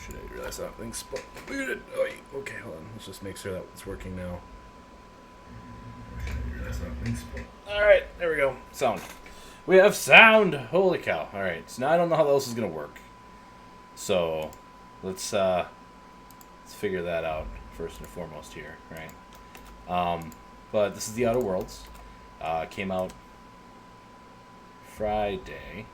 shit, I realized that thing's muted. Oh, okay, hold on. Let's just make sure that it's working now. Alright, there we go. Sound. We have sound! Holy cow. Alright, so now I don't know how else is going to work. So, let's figure that out first and foremost here, right? But this is the Outer Worlds. Came out Friday.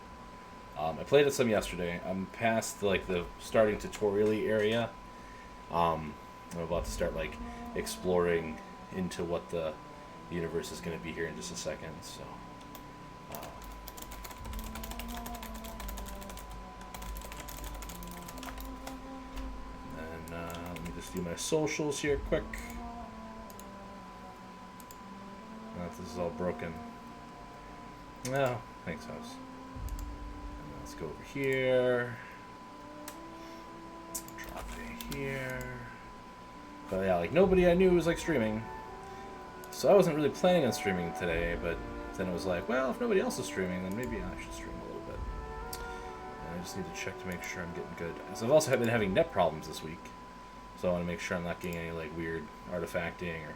I played it some yesterday. I'm past the starting tutorial area. I'm about to start exploring into what the universe is going to be here in just a second. So, and then let me just do my socials here quick. This is all broken. No, thanks, house. Let's go over here. Drop it here. But yeah, nobody I knew was streaming. So I wasn't really planning on streaming today, but then it was well, if nobody else is streaming, then maybe I should stream a little bit. And I just need to check to make sure I'm getting good. So I've also been having net problems this week. So I want to make sure I'm not getting any weird artifacting or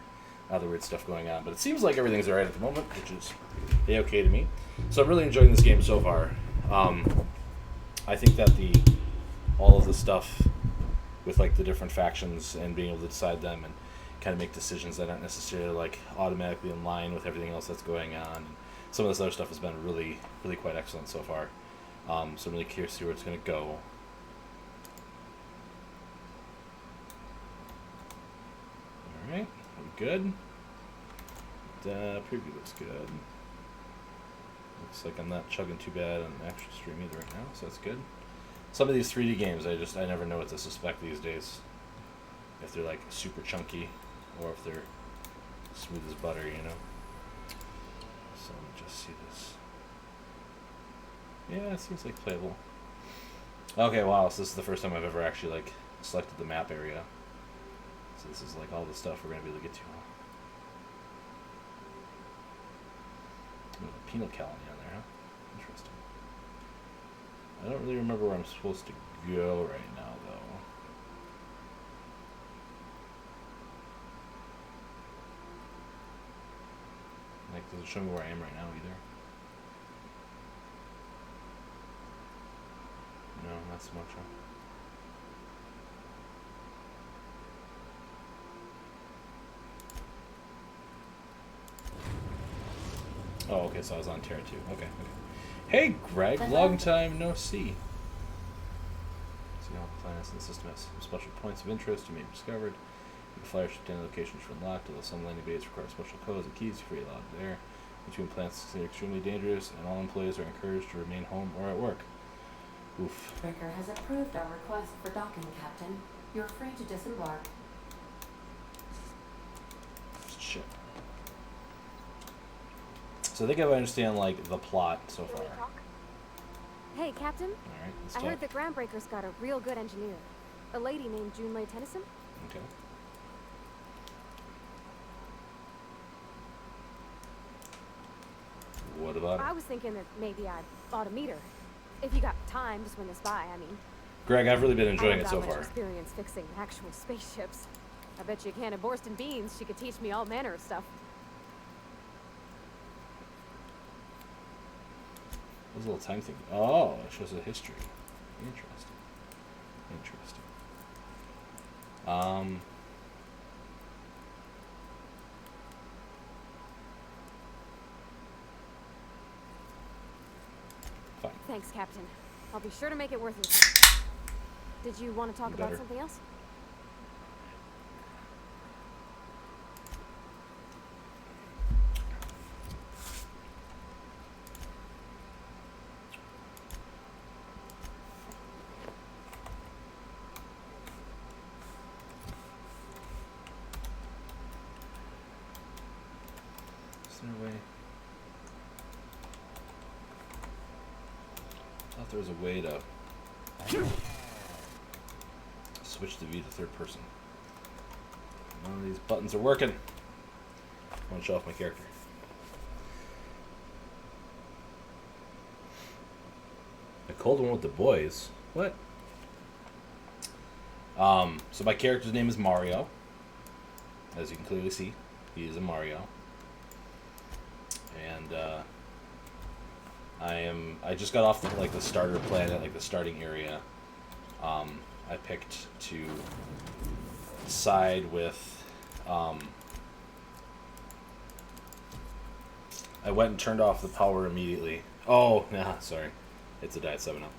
other weird stuff going on. But it seems like everything's alright at the moment, which is A-okay to me. So I'm really enjoying this game so far. I think that all of the stuff with the different factions and being able to decide them and kind of make decisions that aren't necessarily automatically in line with everything else that's going on. And some of this other stuff has been really, really quite excellent so far. So I'm really curious to see where it's going to go. Alright, we're good. Preview looks good. Looks like I'm not chugging too bad on the actual stream either right now, so that's good. Some of these 3D games, I never know what to suspect these days. If they're super chunky, or if they're smooth as butter, So let me just see this. Yeah, it seems playable. Okay, wow, so this is the first time I've ever actually selected the map area. So this is all the stuff we're gonna be able to get to. A penal colony on there, huh? Interesting. I don't really remember where I'm supposed to go right now, though. Doesn't show me where I am right now either. No, not so much, huh? Oh, okay, so I was on Terra 2. Okay. Hey, Greg, long time no see. See how the planets in the system has some special points of interest you may have discovered. The flyer-ship to locations are unlocked, although some landing bays require special codes and keys before you're allowed there. Between planets is considered extremely dangerous, and all employees are encouraged to remain home or at work. Oof. Fricker has approved our request for docking, Captain. You're free to disembark. Shit. So I think I understand the plot so far. Hey, Captain. All right, let's I talk. heard that Groundbreaker's got a real good engineer. A lady named Junlei Tennyson. Okay. What about I it? was thinking that maybe I ought to meet her. If you got time to swing us by, I mean. Greg, I've really been enjoying I it don't so got much far. experience fixing actual spaceships. I bet you a can of Borston beans she could teach me all manner of stuff. There's a little time thing. Oh, it shows a history. Interesting. Fine. Thanks, Captain. I'll be sure to make it worth your time. Did you want to talk about something else? Is there a way? I thought there was a way to switch the view to third person. None of these buttons are working. I want to show off my character. A cold one with the boys. What? So my character's name is Mario. As you can clearly see, he is a Mario. And I just got off the starter planet, like the starting area. I picked to side with. I went and turned off the power immediately. Oh, nah, sorry, it's a Diet 7-Up.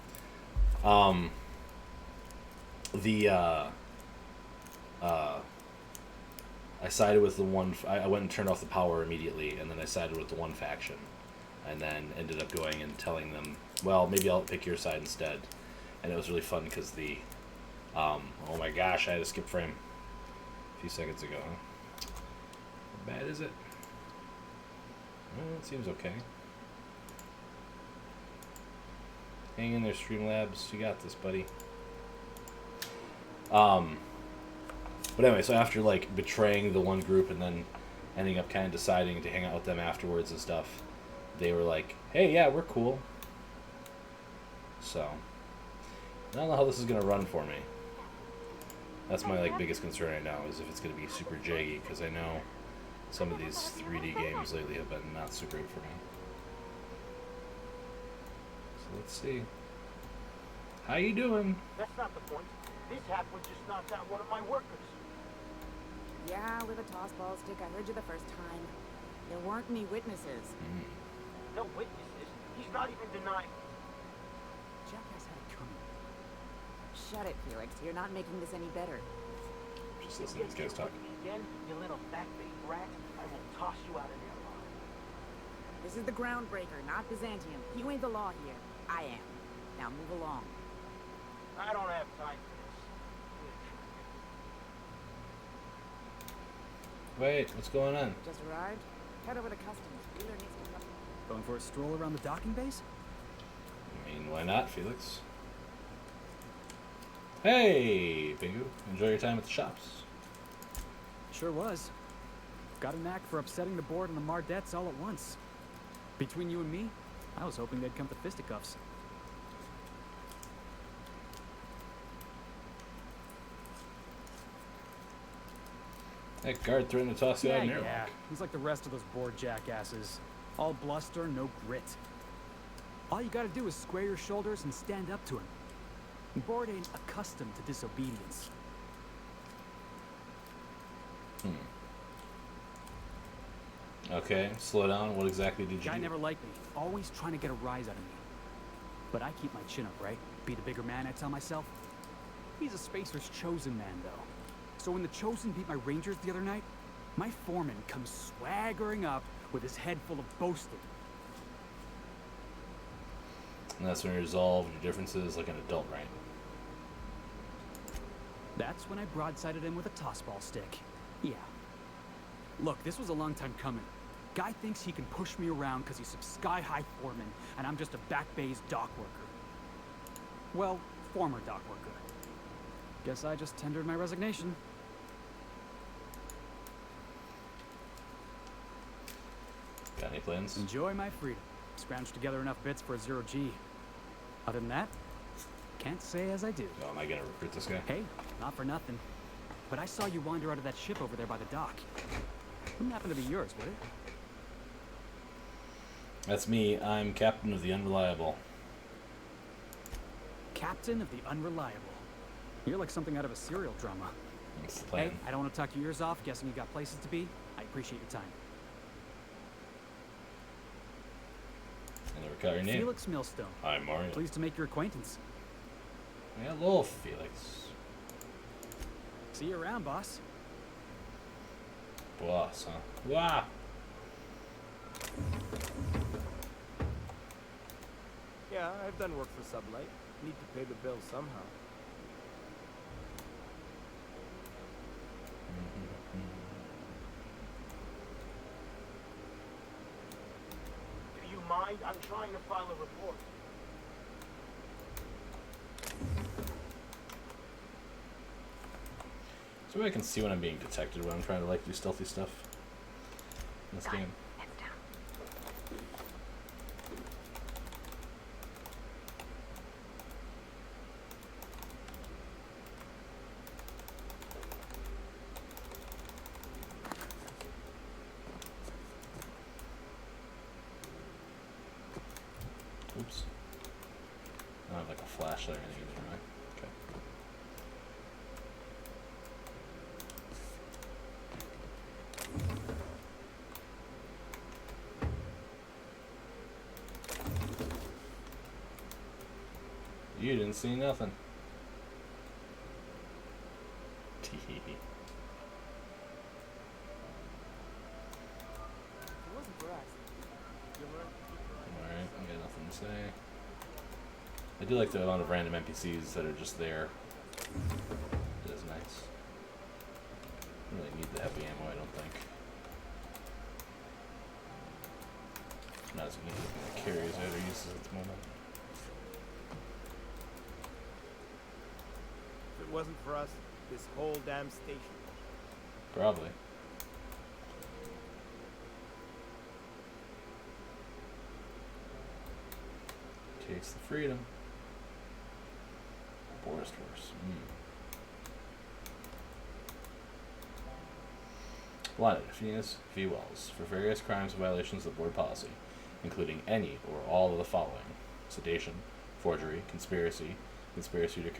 I sided with the one. I went and turned off the power immediately, and then I sided with the one faction, and then ended up going and telling them, "Well, maybe I'll pick your side instead." And it was really fun because the, oh my gosh, I had a skip frame a few seconds ago. Huh? How bad is it? Well, it seems okay. Hang in there, Streamlabs. You got this, buddy. But anyway, so after like betraying the one group and then ending up kind of deciding to hang out with them afterwards and stuff, they were like, "Hey, yeah, we're cool." So I don't know how this is gonna run for me. That's my like biggest concern right now, is if it's gonna be super jaggy, because I know some of these 3D games lately have been not so great for me. So let's see. How you doing? That's not the point. This halfway just knocked out one of my workers. Yeah, with a toss ball stick, I heard you the first time. There weren't any witnesses. No witnesses. He's not even denying. Jackass had it coming. Shut it, Felix. You're not making this any better. Just listen to these guys talk. Again, you little backbait brat. I will toss you out of there alive. This is the Groundbreaker, not Byzantium. You ain't the law here. I am. Now move along. I don't have time for this. Wait, what's going on? Just arrived? Head over to customs. Dealer needs to come. Going for a stroll around the docking base? I mean, why not, Felix? Hey, Pingu. Enjoy your time at the shops. Sure was. Got a knack for upsetting the board and the Mardettes all at once. Between you and me, I was hoping they'd come to fisticuffs. That guard threatened to toss you out an airlock. Yeah. He's like the rest of those bored jackasses. All bluster, no grit. All you gotta do is square your shoulders and stand up to him. Board ain't accustomed to disobedience. Okay, slow down. What exactly did you Guy do? never liked me, always trying to get a rise out of me. But I keep my chin up, right? Be the bigger man, I tell myself. He's a Spacer's chosen man, though. So when the Chosen beat my Rangers the other night, my foreman comes swaggering up with his head full of boasting. And that's when you resolve your differences like an adult, right? That's when I broadsided him with a tossball stick. Yeah. Look, this was a long time coming. Guy thinks he can push me around because he's some sky-high foreman, and I'm just a back bay's dock worker. Well, former dock worker. Guess I just tendered my resignation. Got any plans? Enjoy my freedom. Scrounged together enough bits for a 0G. Other than that, can't say as I do. Oh, am I gonna recruit this guy? Hey, not for nothing. But I saw you wander out of that ship over there by the dock. Wouldn't happen to be yours, would it? That's me. I'm Captain of the Unreliable. Captain of the Unreliable. You're like something out of a serial drama. That's the plan. Hey, I don't want to talk your ears off, guessing you got places to be. I appreciate your time. I never caught your name. Felix Millstone. Hi, Mario. Pleased to make your acquaintance. Hello, Felix. See you around, boss. Boss, huh? Wah! Yeah, I've done work for Sublight. Need to pay the bills somehow. Do you mind? I'm trying to file a report. So I can see when I'm being detected when I'm trying to like do stealthy stuff in this game. flashlight or anything in there, right? Okay. You didn't see nothing. Teehee. If it wasn't for us, Alright, I got nothing to say. I do like the amount of random NPCs that are just there. It is nice. Don't really need the heavy ammo, I don't think. Not as many carries I ever uses at the moment. If it wasn't for us, this whole damn station. Probably. Taste the freedom. Forest horse. Wanted, Phineas V. Wells, for various crimes and violations of board policy, including any or all of the following: sedation, forgery, conspiracy, conspiracy to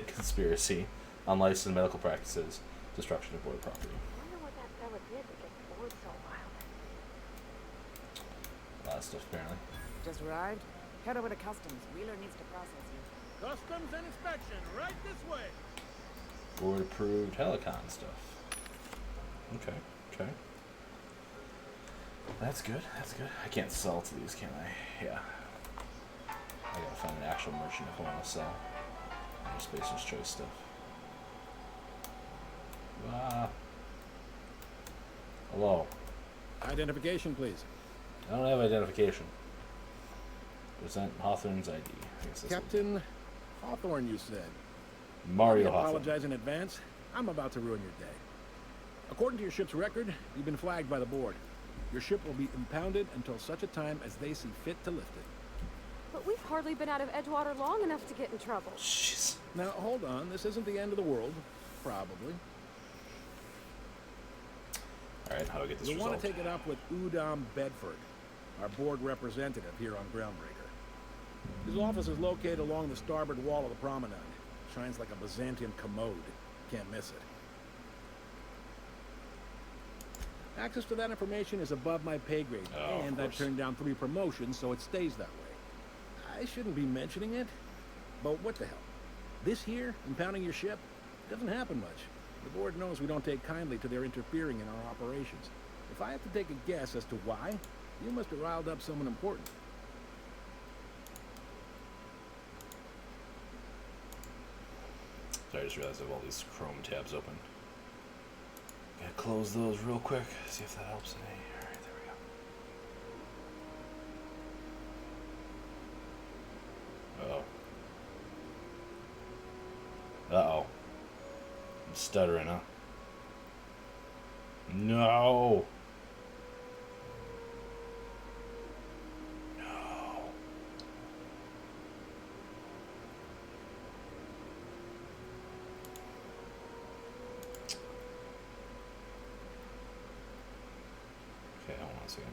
conspiracy, unlicensed medical practices, destruction of board property. I wonder what that fella did to get bored so wild. A lot of stuff, apparently. just arrived. Head over to customs. Wheeler needs to process you. Customs and inspection, right this way. Board approved Helicon stuff. Okay, okay. That's good, that's good. I can't sell to these, can I? Yeah. I gotta find an actual merchant if I want to sell. More Spacer's Choice stuff. Ah. Hello. Identification, please. I don't have identification. Present Hawthorne's ID. I guess this Captain Hawthorne, you said. will- Mario I Hawthorne. apologize in advance. I'm about to ruin your day. According to your ship's record, you've been flagged by the board. Your ship will be impounded until such a time as they see fit to lift it. But we've hardly been out of Edgewater long enough to get in trouble. Jeez. Now, hold on. This isn't the end of the world. Probably. Alright, how do I get this You'll want resolved? to take it up with Udom Bedford, our board representative here on Groundbreaker. His office is located along the starboard wall of the promenade. Shines like a Byzantium commode. Can't miss it. Access to that information is above my pay grade, Oh, of and I've course. turned down 3 promotions, so it stays that way. I shouldn't be mentioning it, but what the hell? This here, impounding your ship, doesn't happen much. The board knows we don't take kindly to their interfering in our operations. If I have to take a guess as to why, you must have riled up someone important. Sorry, I just realized I have all these Chrome tabs open. Gotta close those real quick, see if that helps any. Alright, there we go. Uh-oh. Uh-oh. I'm stuttering, huh? No! No. Okay, hold on a second.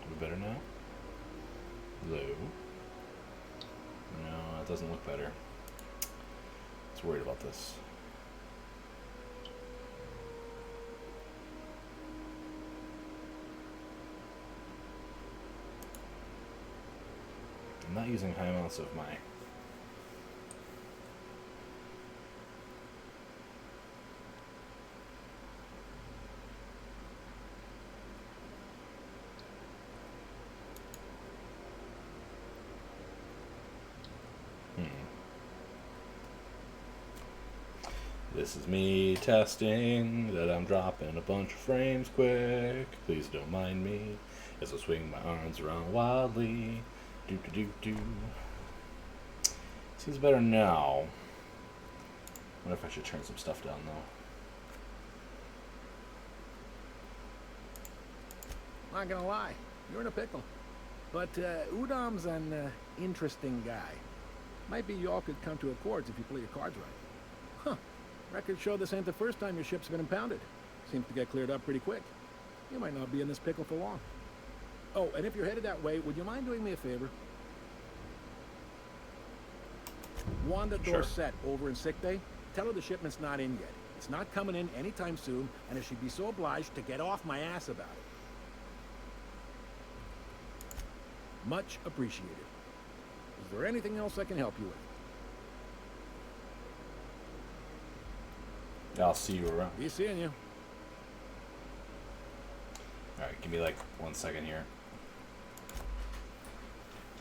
We better now? Hello? No, it doesn't look better. I was worried about this. I'm not using high amounts of my This is me testing that I'm dropping a bunch of frames quick. Please don't mind me as I swing my arms around wildly. Do do do do. Seems better now. Wonder if I should turn some stuff down though. Not gonna lie, you're in a pickle. But Udom's an interesting guy. Might be y'all could come to accords if you play your cards right. Huh. Records show this ain't the first time your ship's been impounded. Seems to get cleared up pretty quick. You might not be in this pickle for long. Oh, and if you're headed that way, would you mind doing me a favor? Wanda Sure. Dorset over in sick bay. Tell her the shipment's not in yet. It's not coming in anytime soon, and if she'd be so obliged to get off my ass about it. Much appreciated. Is there anything else I can help you with? I'll see you around. Be seeing you. Alright, give me like 1 second here.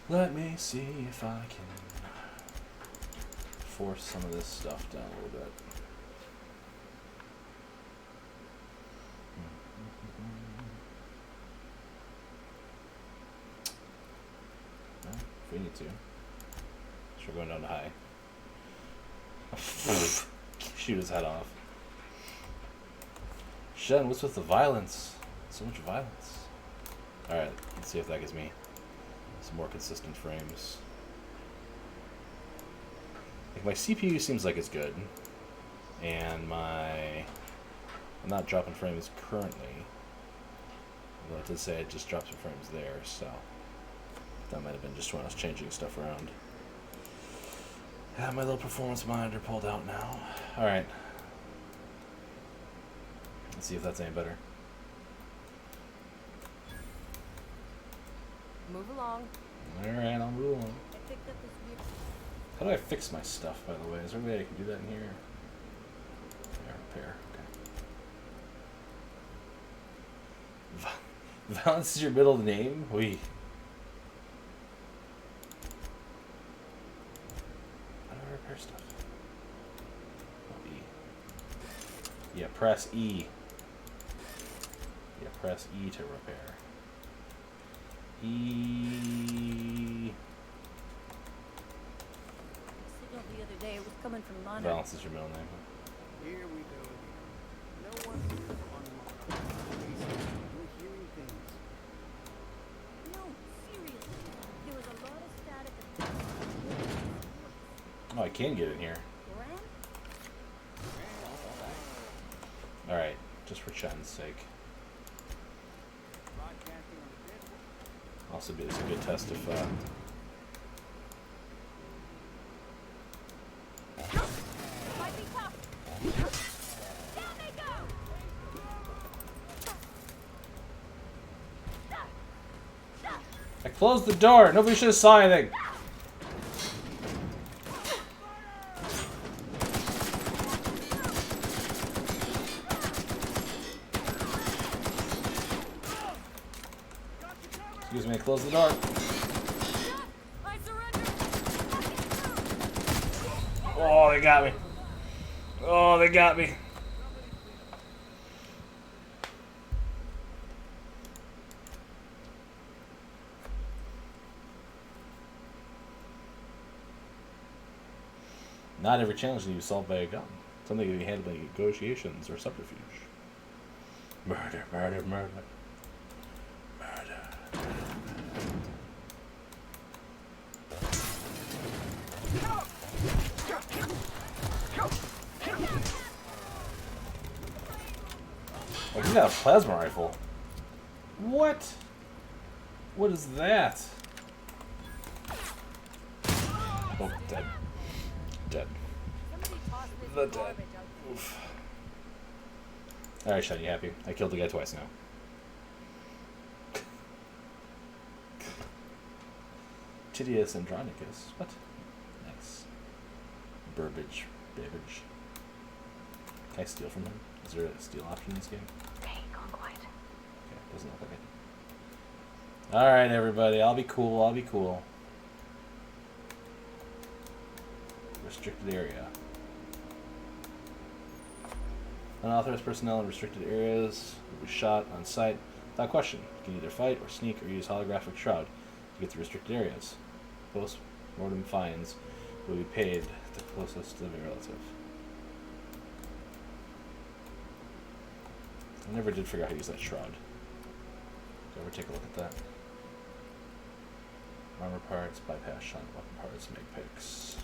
Let me see if I can force some of this stuff down a little bit. Well, if we need to. So we're going down to high. Shoot his head off. Shen, what's with the violence? So much violence. Alright, let's see if that gives me some more consistent frames. Like my CPU seems like it's good. And I'm not dropping frames currently. Although it did say I just dropped some frames there, so that might have been just when I was changing stuff around. Have my little performance monitor pulled out now. Alright. Let's see if that's any better. Move along. Alright, I'll move on. I picked up this weird... How do I fix my stuff, by the way? Is there a way I can do that in here? Yeah, repair. Okay. Valence is your middle name? Oui. How do I repair stuff? Oh, E. Yeah, press E. Yeah, press E to repair. E. Signal the other day, it was coming from London. Valence is your middle name. Here we go again. No one here on We're hearing things. No, seriously. There was a lot of static at Oh, I can get in here. Graham? Alright, just for Chen's sake. Broadcasting on the dead. Also, it's a good test if, Might be tough. Down they go! I closed the door! Nobody should have saw anything! Excuse me, close the door. I surrender! Oh, they got me. Oh, they got me. Not every challenge can be solved by a gun. Something can be handled by negotiations or subterfuge. Murder, murder, murder. Murder. Oh, he's got a plasma rifle. What? What is that? Oh, dead. Dead. Somebody toss this The dead. garbage out there. Oof. Alright, Sean, you happy? I killed the guy twice now. Titius Andronicus. What? Nice. Burbage. Babbage. Can I steal from him? Is there a steal option in this game? Hey, gone quiet. Okay, doesn't look like it. Alright, everybody. I'll be cool. I'll be cool. Restricted area. Unauthorized personnel in restricted areas will be shot on sight without question. You can either fight or sneak or use holographic shroud to get to restricted areas. Post-mortem fines will be paid to the closest living relative. I never did figure out how to use that shroud. Did you ever take a look at that? Armor parts, bypass shot, weapon parts, make picks.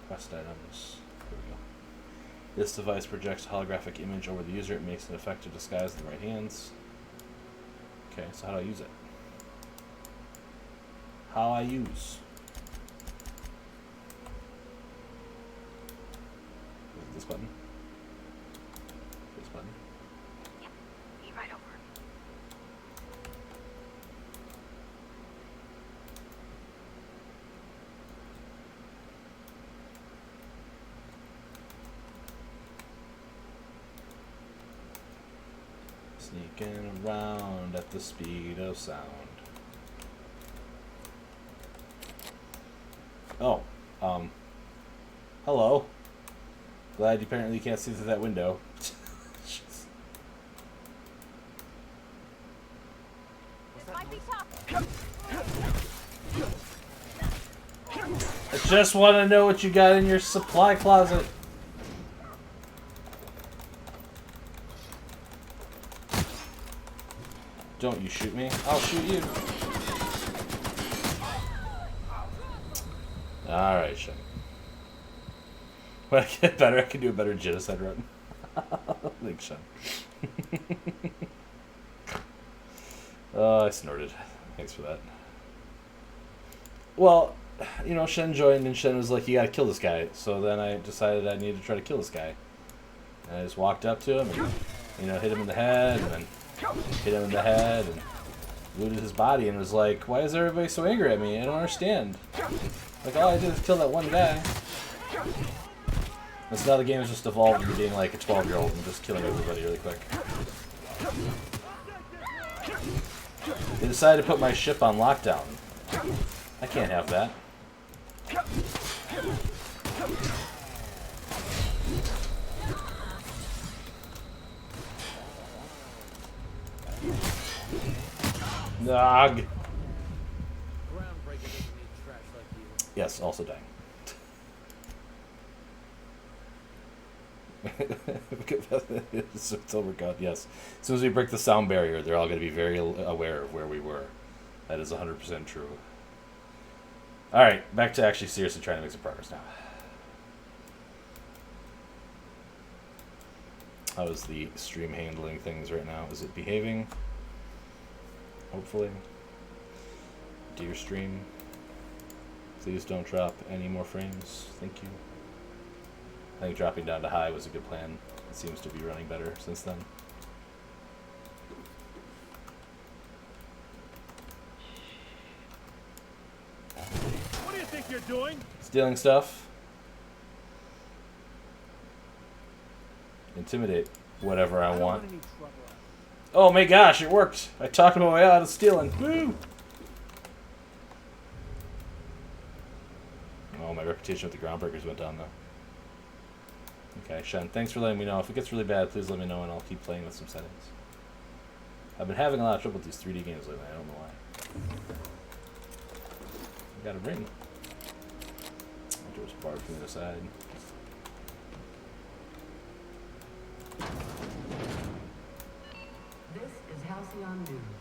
Quest items. Here we go. This device projects a holographic image over the user. It makes an effective disguise in the right hands. Okay, so how do I use it? How I use? This button? This button? Yep. Be right over. Sneaking around at the speed of sound. Oh, hello. Glad you apparently can't see through that window. This might be tough. I just want to know what you got in your supply closet. Don't you shoot me. I'll shoot you. Alright, Shen. When I get better, I can do a better genocide run. Thanks, Shen. I snorted. Thanks for that. Well, you know, Shen joined and Shen was like, you gotta kill this guy. So then I decided I needed to try to kill this guy. And I just walked up to him and, you know, hit him in the head and then hit him in the head and looted his body and was like, why is everybody so angry at me? I don't understand. Like, all I did is kill that one guy. And so now the game has just evolved into being like a 12-year-old and just killing everybody really quick. They decided to put my ship on lockdown. I can't have that. Nog. Yes, also dying. Silver God, yes. As soon as we break the sound barrier, they're all going to be very aware of where we were. That is 100% true. Alright, back to actually seriously trying to make some progress now. How is the stream handling things right now? Is it behaving? Hopefully. Dear stream, please don't drop any more frames. Thank you. I think dropping down to high was a good plan. It seems to be running better since then. What do you think you're doing? Stealing stuff. Intimidate whatever I want. Oh my gosh, it worked! I talked my way out of stealing. Woo! Oh, my reputation with the Groundbreakers went down though. Okay, Shen, thanks for letting me know. If it gets really bad, please let me know and I'll keep playing with some settings. I've been having a lot of trouble with these 3D games lately. I don't know why. I got a ring. That door's barred from the other side. This is Halcyon News.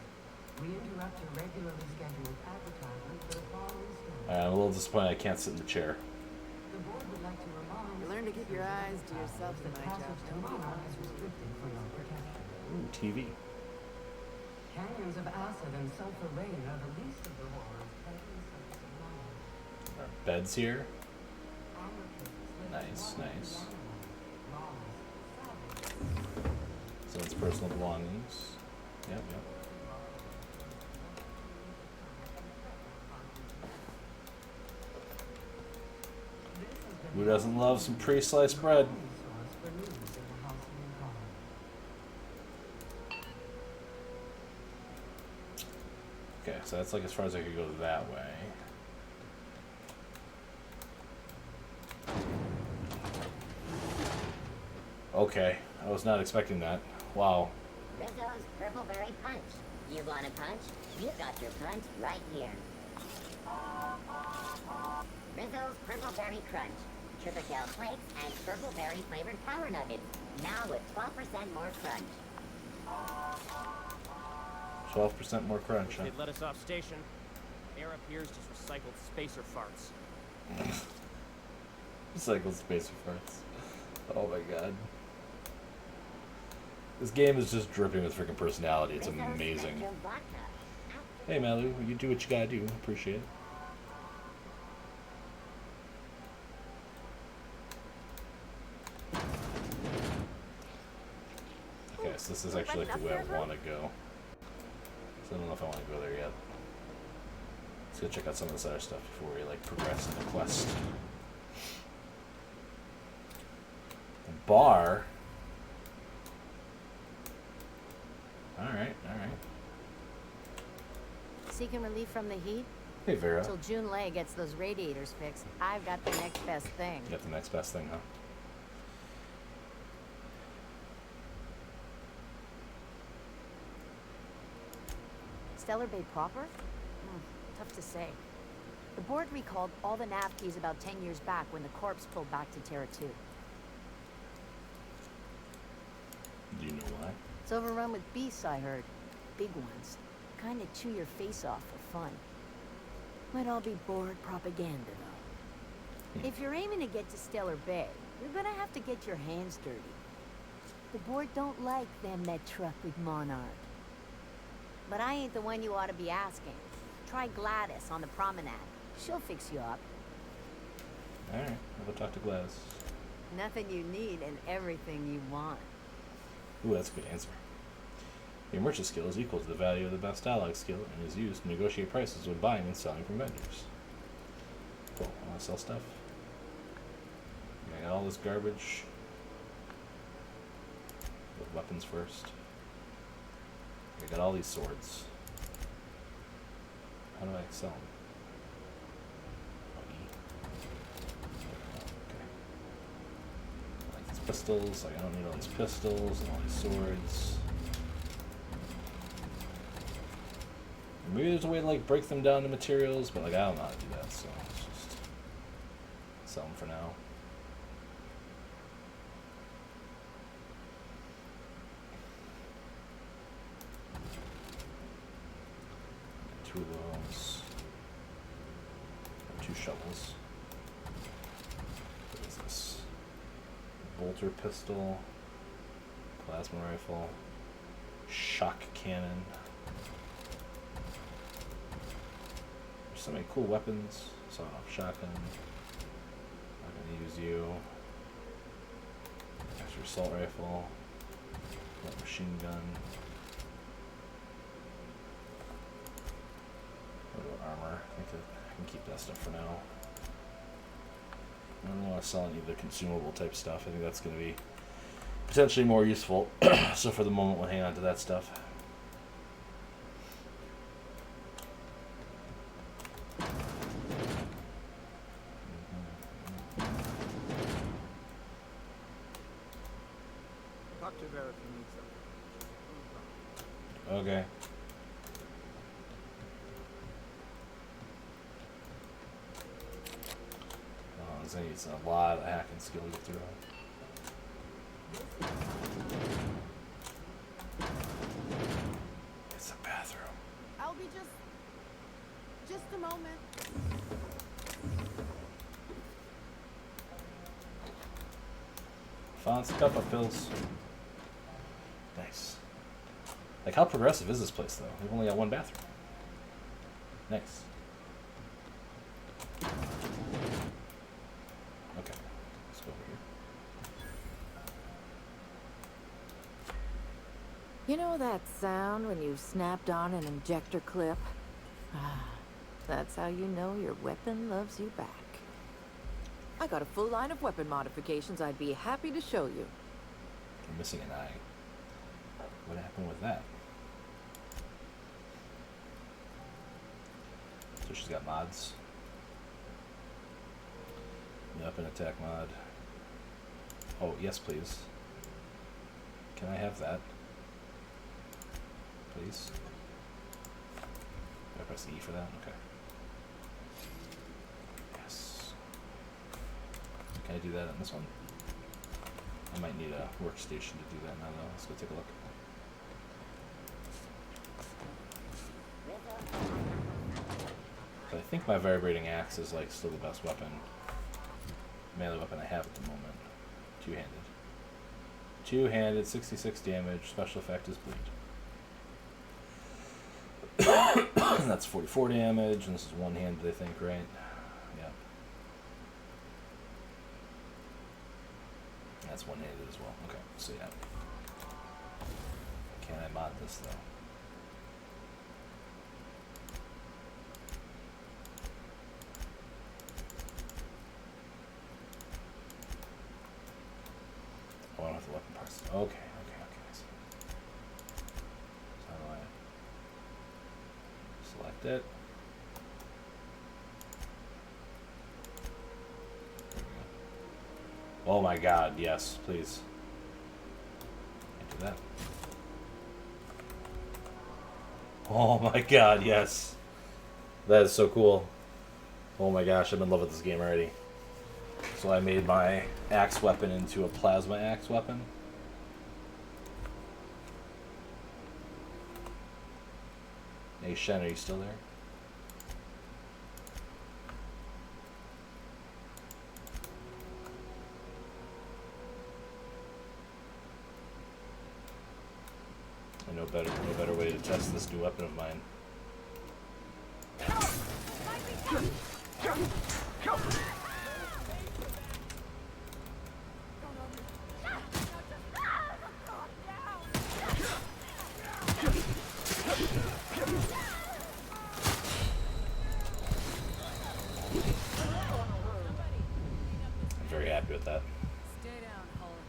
We interrupt your regularly scheduled advertisement for the following story. I'm a little disappointed I can't sit in the chair. The board would like to remind You learn to keep your eyes to yourself that tonight, passage to Josh. Monarch is restricted for your protection. Ooh, TV. Canyons of acid and sulfur rain are the least of the horrors plaguing the surface of Monarch. Our beds here. Anarchists live Nice, in nice. lawless, savage. So it's personal belongings. Yep, yep. Who doesn't love some pre-sliced bread? Source for news in the Halcyon colony. Okay, so that's like as far as I could go that way. Okay, I was not expecting that. Wow. Rizzo's Purpleberry Punch. You want a punch? We've got your punch right here. Rizzo's Purpleberry Crunch. Triple shell flakes and purpleberry flavored power nuggets. Now with 12% more crunch. 12% more crunch, huh? They'd let us off station. Air up here's just recycled spacer farts. Recycled spacer farts. Oh my god. This game is just dripping with freaking personality. It's amazing. Hey Malu, you do what you gotta do. Appreciate it. Okay, so this is actually like the way I want to go. So I don't know if I want to go there yet. Let's go check out some of this other stuff before we like progress in the quest. The bar. Alright. Seeking relief from the heat? Hey Vera. Till June Lay gets those radiators fixed, I've got the next best thing. You got the next best thing, huh? Stellar Bay proper? Tough to say. The board recalled all the nav keys about 10 years back when the corps pulled back to Terra 2. Do you know why? It's overrun with beasts, I heard. Big ones. Kinda chew your face off for fun. Might all be board propaganda, though. If you're aiming to get to Stellar Bay, you're gonna have to get your hands dirty. The board don't like them that truck with Monarch. But I ain't the one you ought to be asking. Try Gladys on the promenade. She'll fix you up. Alright, I'll go talk to Gladys. Nothing you need and everything you want. Ooh, that's a good answer. Your merchant skill is equal to the value of the best dialogue skill and is used to negotiate prices when buying and selling from vendors. Cool, I want to sell stuff. I got all this garbage. With weapons first. I got all these swords. How do I sell them? Okay. I like these pistols. Like, I don't need all these pistols and all these swords. Maybe there's a way to like break them down to materials, but like I don't know how to do that, so let's just sell them for now. Two of those. Two shovels. What is this? Bolter pistol. Plasma rifle. Shock cannon. There's so many cool weapons. Sawed-off shotgun. I'm gonna use you. Extra assault rifle. Light machine gun. Armor. I think I can keep that stuff for now. I don't want to sell any of the consumable type stuff. I think that's going to be potentially more useful. So for the moment, we'll hang on to that stuff. Talk to Vera if you need something. Okay. It's a lot of hacking skill to get through. It's a bathroom. I'll be just a moment. Found some cup pills. Nice. Like, how progressive is this place, though? We've only got one bathroom. Nice. Okay, let's go over here. You know that sound when you've snapped on an injector clip? That's how you know your weapon loves you back. I got a full line of weapon modifications I'd be happy to show you. I'm missing an eye. What happened with that? So she's got mods. Weapon attack mod. Oh, yes, please. Can I have that? Please? Do I press E for that? Okay. Yes. Can I do that on this one? I might need a workstation to do that now, though. Let's go take a look. So I think my vibrating axe is like still the best weapon, melee weapon I have at the moment. Two-handed. Two-handed, 66 damage. Special effect is bleed. And that's 44 damage, and this is one-handed, I think, right? Yeah. That's one-handed as well. Okay, so yeah. Can I mod this, though? Oh, I don't have the weapon parts. Okay. I see. So how do I select it? There we go. Oh my god, yes, please. Can't do that. Oh my god, yes. That is so cool. Oh my gosh, I'm in love with this game already. So I made my axe weapon into a plasma axe weapon. Hey Shen, are you still there? No better way to test this new weapon of mine. I'm very happy with that. Stay down, Holland.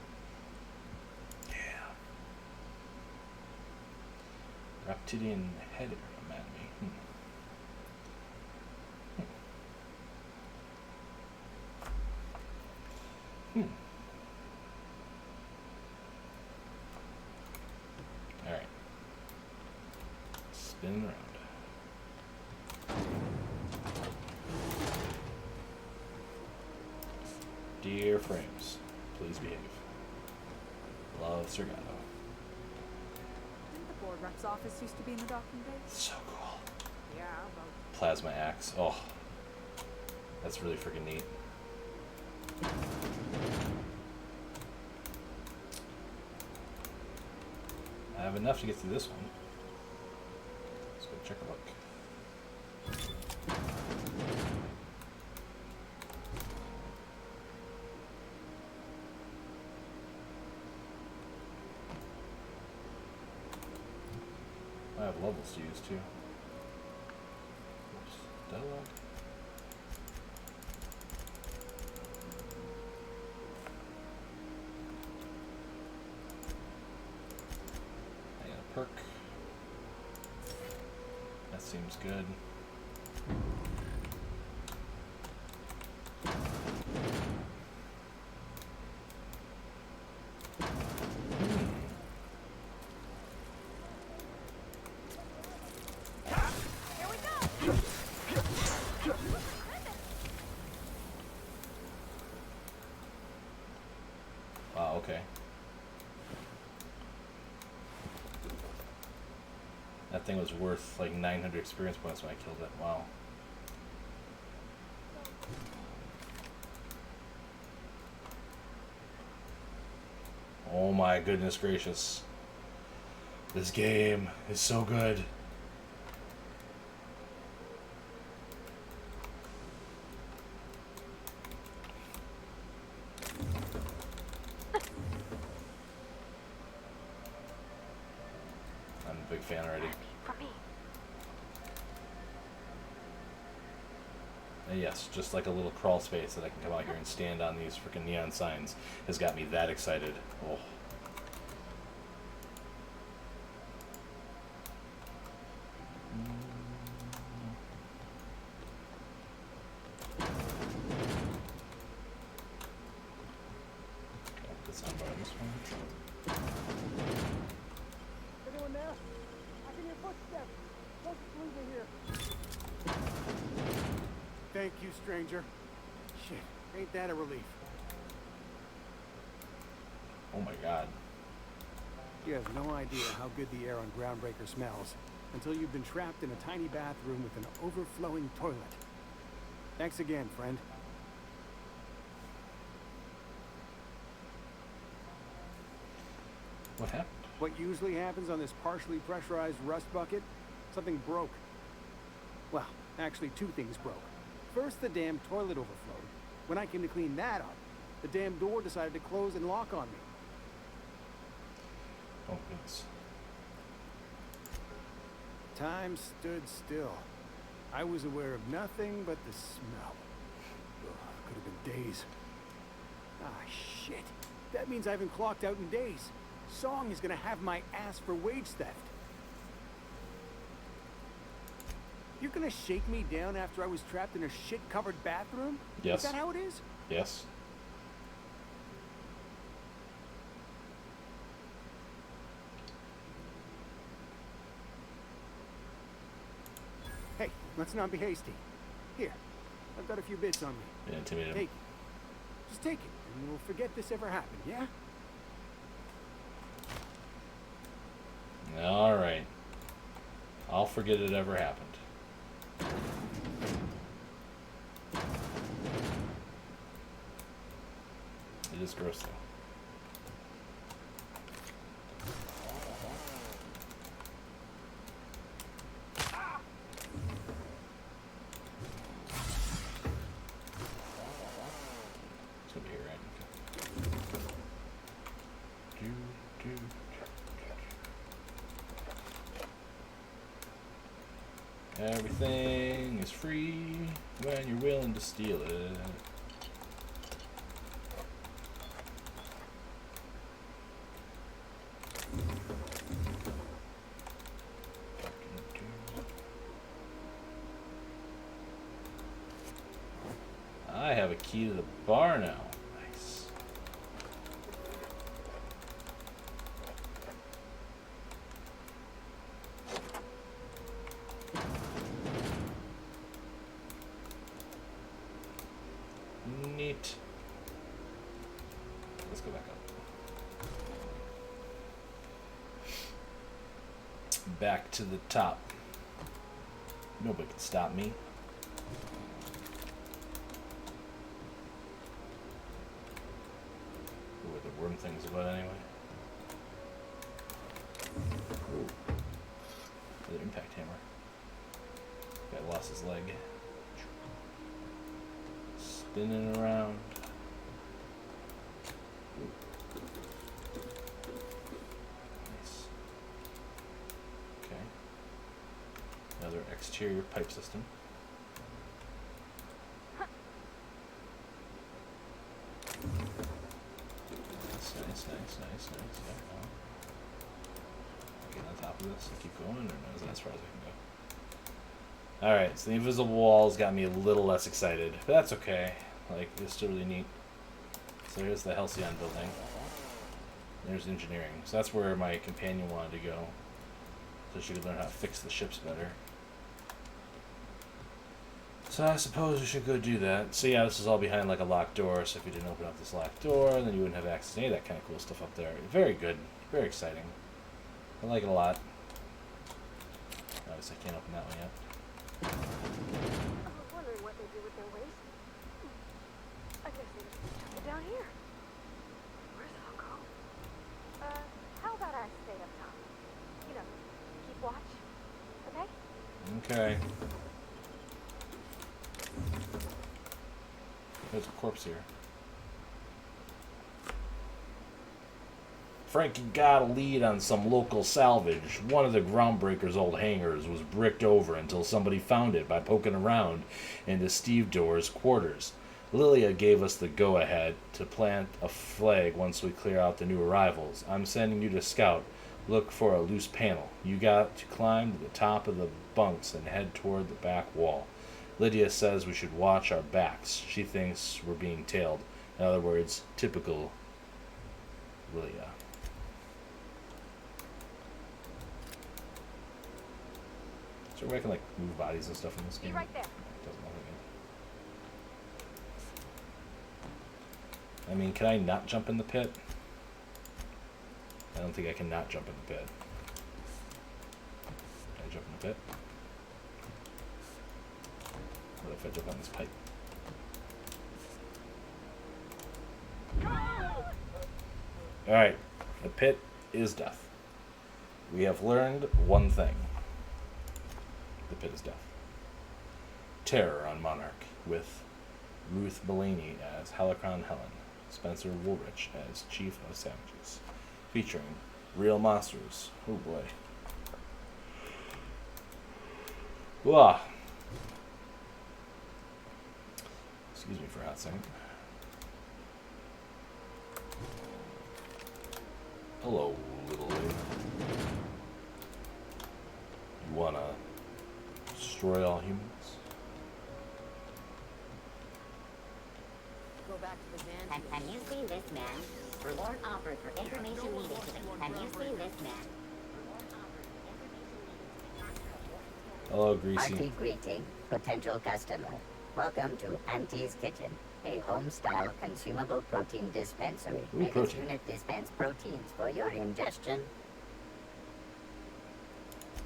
Reptilian head anatomy. Alright. Spin around. Dear frames, please behave. Love, Sergato. Didn't the board rep's office used to be in the docking bay? So cool. Yeah, about Plasma axe. Oh, that's really freaking neat. I have enough to get through this one. Let's go check a look. I have levels to use too. Oops. Dialogue. I got a perk. That seems good. Wow, okay. That thing was worth like 900 experience points when I killed it. Wow. Oh my goodness gracious. This game is so good. I'm a big fan already. And yes, just like a little crawl space that I can come out here and stand on these freaking neon signs has got me that excited. Oh. Put some on this one. Anyone there? I can hear footsteps. Don't leave me here. Thank you, stranger. Shit, ain't that a relief? Oh my god. You have no idea how good the air on Groundbreaker smells until you've been trapped in a tiny bathroom with an overflowing toilet. Thanks again, friend. What happened? What usually happens on this partially pressurized rust bucket? Something broke. Well, actually 2 things broke. First, the damn toilet overflowed. When I came to clean that up, the damn door decided to close and lock on me. Oh, goodness. Time stood still. I was aware of nothing but the smell. Ugh, could have been days. Ah, shit. That means I haven't clocked out in days. Song is gonna have my ass for wage theft. You're gonna shake me down after I was trapped in a shit-covered bathroom? Yes. Is that how it is? Yes. Hey, let's not be hasty. Here, I've got a few bits on me. Yeah, intimidate him. Take it. Just take it, and we'll forget this ever happened, yeah? All right. I'll forget it ever happened. It is gross, though. It's gonna be here, right? Everything is free when you're willing to steal it. I have a key to the bar now. Nice. Neat. Let's go back up. Back to the top. Nobody can stop me. What the worm thing's about anyway? Ooh. Another impact hammer. Guy lost his leg. Spinning around. Nice. Okay. Another exterior pipe system. Nice. Get on top of this and keep going, or no, is that as far as I can go? Alright, so the invisible walls got me a little less excited, but that's okay. Like, it's still really neat. So here's the Halcyon building. There's engineering. So that's where my companion wanted to go. So she could learn how to fix the ships better. So I suppose we should go do that. So yeah, this is all behind like a locked door, so if you didn't open up this locked door, then you wouldn't have access to any of that kind of cool stuff up there. Very good. Very exciting. I like it a lot. Obviously I can't open that one yet. I was wondering what they do with their waste. I guess they just chuck it down here. Where's it all go? How about I stay up top? You know, keep watch. Okay? Okay. There's a corpse here. Frankie got a lead on some local salvage. One of the Groundbreaker's old hangars was bricked over until somebody found it by poking around into Steve Doerr's quarters. Lilia gave us the go-ahead to plant a flag once we clear out the new arrivals. I'm sending you to scout. Look for a loose panel. You got to climb to the top of the bunks and head toward the back wall. Lydia says we should watch our backs. She thinks we're being tailed. In other words, typical Lilia. So we can like move bodies and stuff in this game. Be right there. Doesn't look like it. I mean, can I not jump in the pit? I don't think I can not jump in the pit. Can I jump in the pit? What if I jump on this pipe? Alright, the pit is death. We have learned one thing. The pit is death. Terror on Monarch, with Ruth Bellany as Halacron Helen, Spencer Woolrich as Chief of Savages, featuring real monsters. Oh boy. Wah. Excuse me for a hot second. Hello, little lady. You wanna destroy all humans? Go back to the van. Have you seen this man? Reward offered for information needed to the... Have you seen this man? Hello, Greasy. Hearty greeting, potential customer. Welcome to Auntie's Kitchen, a home-style consumable protein dispensary. Ooh, This unit dispense proteins for your ingestion.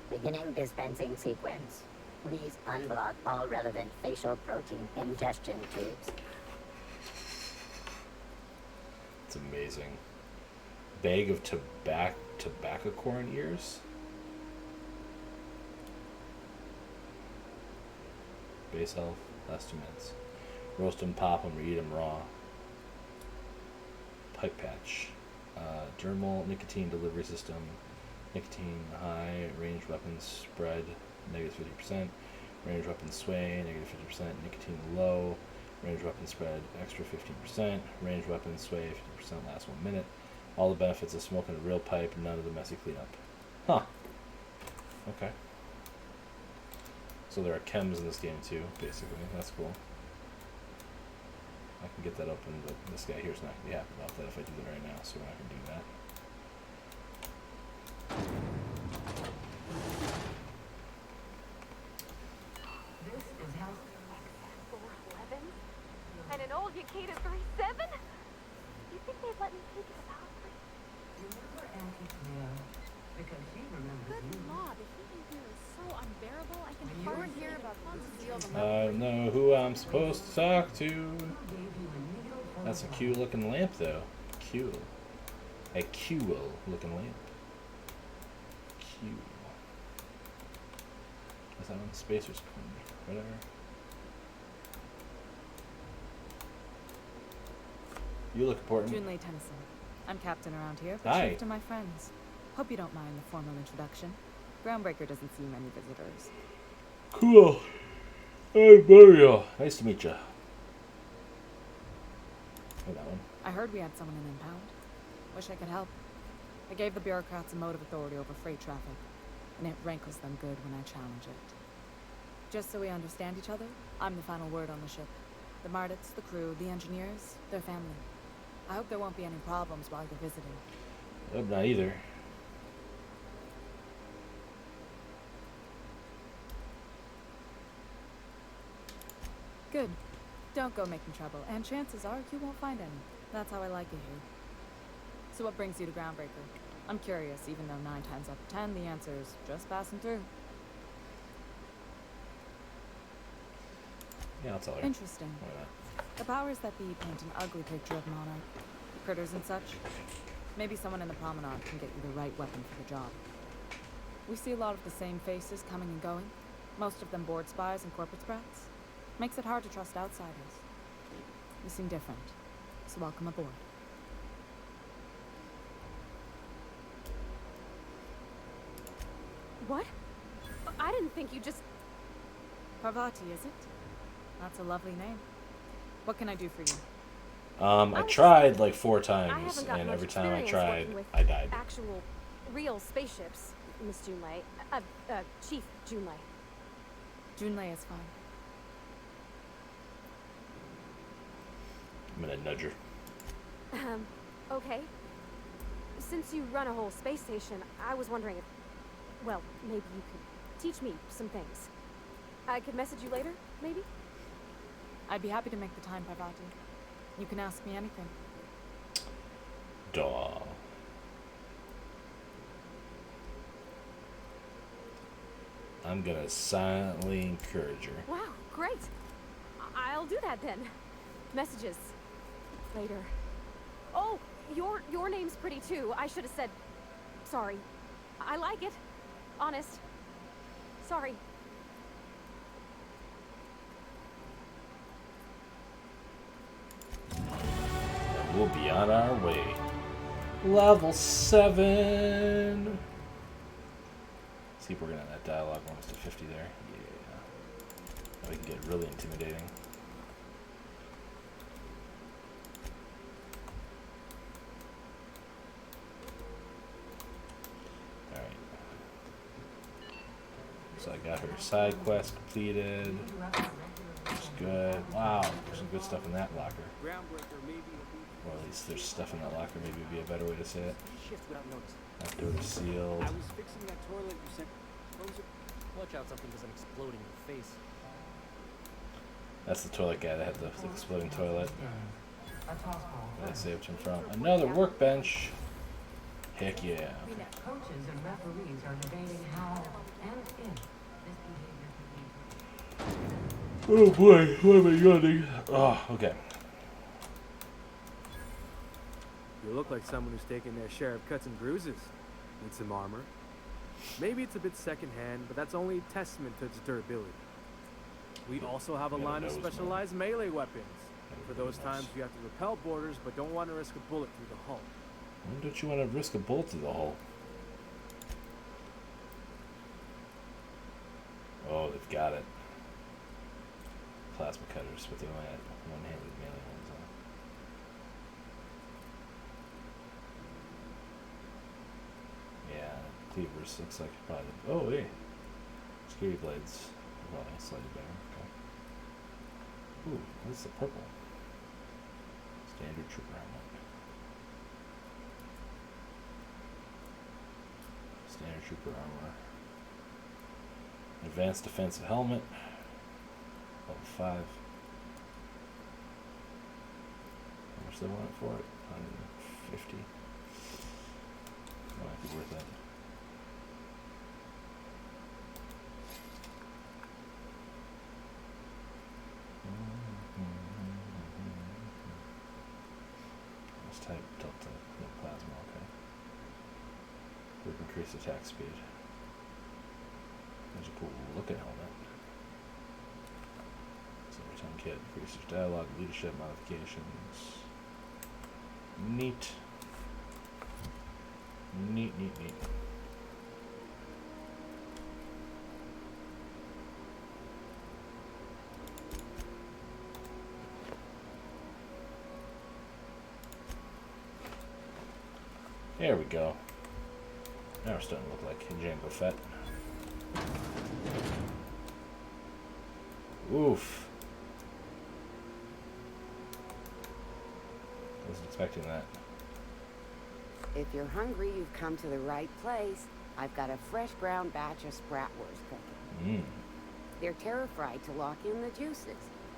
Beginning dispensing sequence. Please unblock all relevant facial protein ingestion tubes. It's amazing. Bag of tobacco corn ears? Base health, last 2 minutes. Roast them, pop them, or eat them raw. Pipe patch. Dermal nicotine delivery system. Nicotine high, ranged weapons spread, negative 50%. Ranged weapons sway, negative 50%. Nicotine low, ranged weapons spread, extra 15%. Ranged weapons sway, 50%, last 1 minute. All the benefits of smoking a real pipe, none of the messy cleanup. Huh. Okay. So there are chems in this game too, basically. That's cool. I can get that open, but this guy here's not going to be happy about that if I do that right now, so we're not going to do that. This is how 411? And an old Yakita 37? You think they'd let me take it out? remember Auntie Cleo, because she remembers Good you. lord, if eating here is so unbearable, I can You hardly hear hear about about tons of deals I know who I'm supposed to talk to. That's a cute looking lamp though. Cute. A cool looking lamp. Cute. Is that one? Spacer's whatever. You look important. Junlei Tennyson. I'm captain around here, but Hi. chief to my friends. Hope you don't mind the formal introduction. Groundbreaker doesn't see many visitors. Cool. Hey, Mario. Nice to meet you. Hey, that one. I heard we had someone in impound. Wish I could help. I gave the bureaucrats a motive authority over freight traffic, and it rankles them good when I challenge it. Just so we understand each other, I'm the final word on the ship. The Mardits, the crew, the engineers, their family. I hope there won't be any problems while you're visiting. I hope not either. Good. Don't go making trouble, and chances are you won't find any. That's how I like it here. So what brings you to Groundbreaker? I'm curious, even though 9 times out of 10 the answer is just passing through. Yeah, I'll tell her. Interesting. Why not? The powers that be paint an ugly picture of Monarch. Critters and such. Maybe someone in the promenade can get you the right weapon for the job. We see a lot of the same faces coming and going. Most of them board spies and corporate sprats. Makes it hard to trust outsiders. You seem different, so welcome aboard. What? I didn't think you just... Parvati, is it? That's a lovely name. What can I do for you? I tried like 4 I times, haven't got and much every time I experience tried, working with I died. actual, real spaceships, Miss Junlei. Chief Junlei. Junlei is fine. I'm gonna nudge her. Okay. Since you run a whole space station, I was wondering if, well, maybe you could teach me some things. I could message you later, maybe? I'd be happy to make the time, Parvati. You can ask me anything. Duh. I'm gonna silently encourage her. Wow, great. I'll do that then. Messages. Later. Oh, your name's pretty too. I should have said Sorry. I like it. Honest. Sorry. We'll be on our way. Level 7. Let's keep working on that dialogue. We're almost at 50 there. Yeah. Now we can get really intimidating. Alright. So I got her side quest completed. That's good. Wow, there's some good stuff in that locker. Or at least there's stuff in that locker, maybe would be a better way to say it. That door is sealed. I was fixing that toilet you sent. Watch out, something doesn't explode in your face. That's the toilet guy that had the exploding toilet that I saved him from. Another workbench. Heck yeah. Coaches and referees are debating how and if this behavior can be. Oh boy, why am I yawning? Oh, okay. You look like someone who's taken their share of cuts and bruises. Need some armor. Maybe it's a bit secondhand, but that's only a testament to its durability. We also have a line of specialized melee weapons. For those times you have to repel boarders, but don't want to risk a bullet through the hull. Why don't you want to risk a bullet through the hull? Oh, they've got it. Plasma cutters, but they only had one-handed melee ones on. Yeah, cleavers looks like probably. Oh, hey, scary blades. Probably slightly better. Okay. Ooh, what's the purple? Standard trooper helmet. Standard trooper armor. Advanced defensive helmet. Level 5. How much do they want it for it? 150. Might be worth that. Let's type delta, no plasma, okay. With increased attack speed. There's a cool looking helmet. Silvertongue kit, increases dialogue, leadership modifications. Neat. Neat, neat, neat. There we go. Now we're starting to look like Jango Fett. Oof. Wasn't expecting that. If you're hungry, you've come to the right place. I've got a fresh ground batch of Spratwurst cooking. They're terrified to lock in the juices.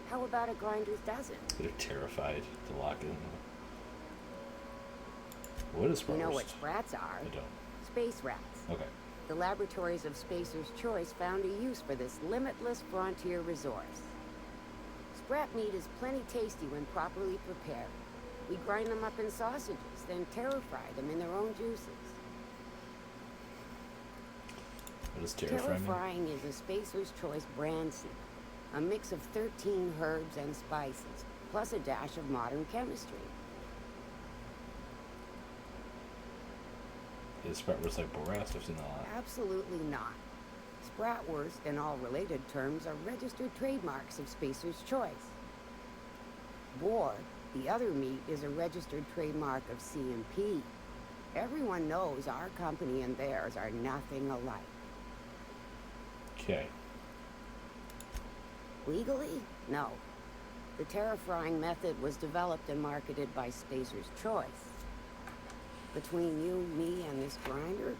How about a grinder's dozen? They're terrified to lock in. What is Spratwurst? You know what sprats are? I don't. Space rats. Okay. The laboratories of Spacer's Choice found a use for this limitless frontier resource. Sprat meat is plenty tasty when properly prepared. We grind them up in sausages, then terra-fry them in their own juices. What is terra-frying? Terra-frying is a Spacer's Choice brand secret. A mix of 13 herbs and spices, plus a dash of modern chemistry. Is Spratwurst like Borast? I've seen that a lot. Absolutely not. Spratwurst and all related terms are registered trademarks of Spacer's Choice. Boar, the other meat, is a registered trademark of C&P. Everyone knows our company and theirs are nothing alike. Okay. Legally? No. The terra-frying method was developed and marketed by Spacer's Choice. Between you, me, and this grinder,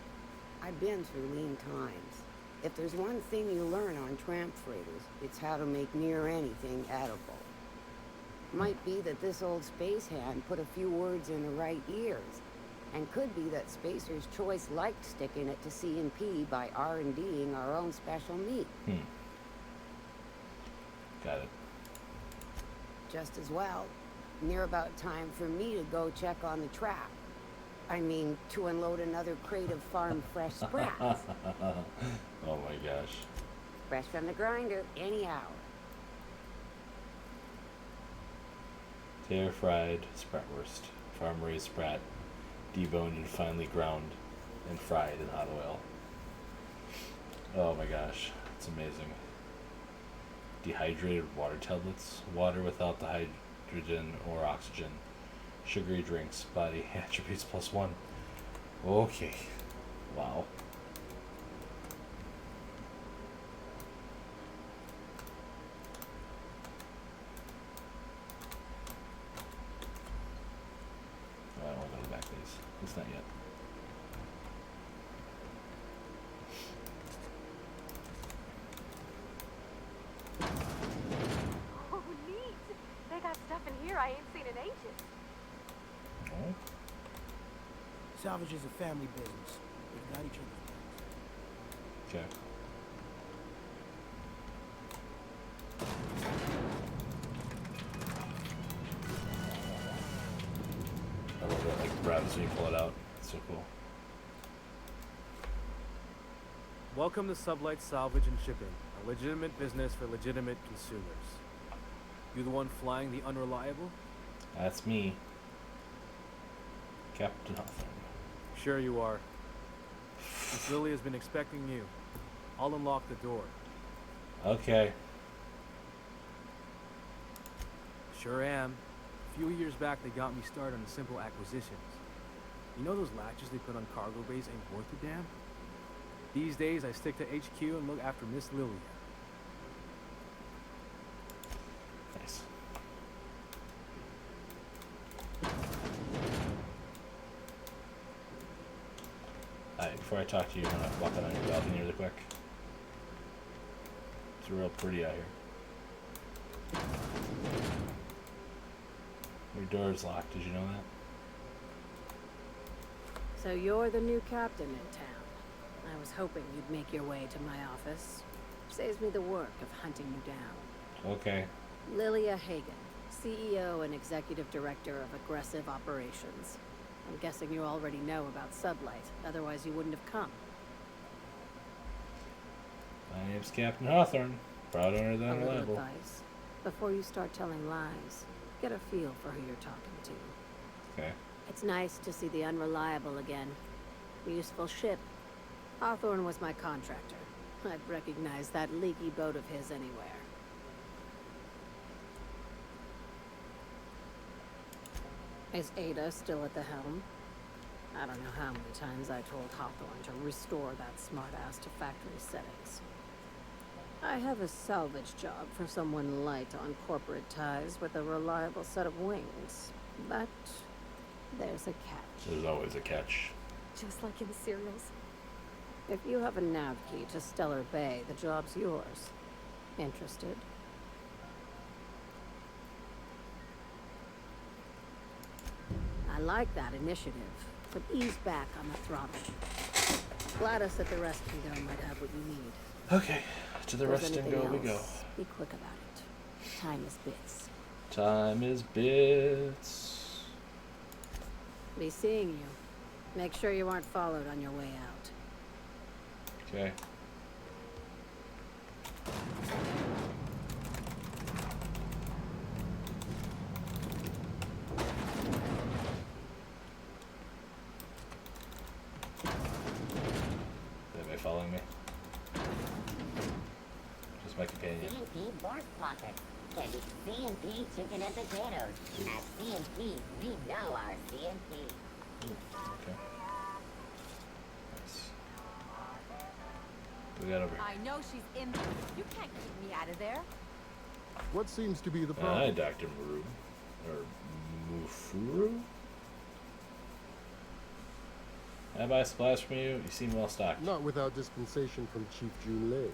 I've been through lean times. If there's one thing you learn on tramp freighters, it's how to make near anything edible. Might be that this old space hand put a few words in the right ears, and could be that Spacer's Choice liked sticking it to C&P by R&D'ing our own special meat. Got it. Just as well, near about time for me to go check on the trap. I mean, to unload another crate of farm fresh sprats. Oh my gosh. Fresh from the grinder, any hour. Tear fried spratwurst. Farm raised sprat. Deboned and finely ground and fried in hot oil. Oh my gosh. It's amazing. Dehydrated water tablets. Water without the hydrogen or oxygen. Sugary drinks. Body attributes +1. Okay. Wow. Oh, I don't want to go to the back days. It's not yet. Oh, neat. They got stuff in here I ain't seen in ages. Oh. Salvage is a family business. We've got each other's backs. Okay. I love that, like, grabs when you pull it out. It's so cool. Welcome to Sublight Salvage and Shipping, a legitimate business for legitimate consumers. You the one flying the Unreliable? That's me. Captain Hawthorne. Sure you are. Miss Lily has been expecting you. I'll unlock the door. Okay. Sure am. A few years back, they got me started on simple acquisitions. You know those latches they put on cargo bays ain't worth a damn? These days, I stick to HQ and look after Miss Lilia. Nice. Alright, before I talk to you, I'm gonna walk out on your balcony really quick. It's real pretty out here. Your door's locked, did you know that? So you're the new captain in town. I was hoping you'd make your way to my office. Saves me the work of hunting you down. Okay. Lilia Hagen, CEO and Executive Director of Aggressive Operations. I'm guessing you already know about Sublight, otherwise you wouldn't have come. My name's Captain Hawthorne, proud owner of the A little Unreliable. advice. Before you start telling lies, get a feel for who you're talking to. Okay. It's nice to see the Unreliable again. Useful ship. Hawthorne was my contractor. I'd recognize that leaky boat of his anywhere. Is Ada still at the helm? I don't know how many times I told Hawthorne to restore that smartass to factory settings. I have a salvage job for someone light on corporate ties with a reliable set of wings. But there's a catch. There's always a catch. Just like in the serials. If you have a nav key to Stellar Bay, the job's yours. Interested? I like that initiative, but ease back on the throttle. Gladys at the rest and go might have what you need. Okay, to the If there's rest and anything go we go. else, be quick about it. Time is bits. Time is bits. Be seeing you. Make sure you aren't followed on your way out. Okay. Anybody following me? Just my companion. C&P Bork Pocket. Can be C&P chicken and potatoes. At C&P, we know our C&P. Okay. Nice. What we got over here? I know she's in there. You can't keep me out of there. What seems to be the Hi, problem? Dr. Maru. Or Mufuru? Can I buy supplies from you? You seem well stocked. Not without dispensation from Chief Jun Lei, my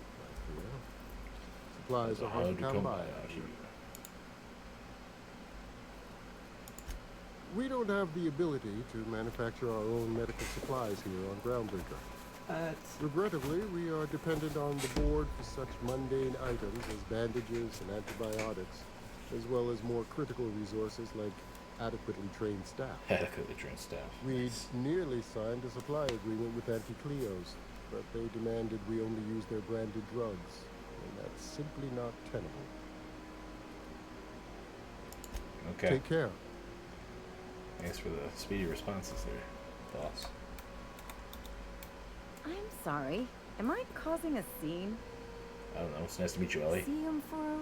dear. Supplies are hard to come by out here. We don't have the ability to manufacture our own medical supplies here on Groundbreaker. Regrettably, we are dependent on the board for such mundane items as bandages and antibiotics, as well as more critical resources like adequately trained staff. Adequately trained staff. We'd nearly signed a supply agreement with Anti-Cleos, but they demanded we only use their branded drugs, and that's simply not tenable. Okay. Take care. Thanks for the speedy responses there, boss. I'm sorry. Am I causing a scene? I don't know. It's nice to meet you, Ellie. See, Umfuru?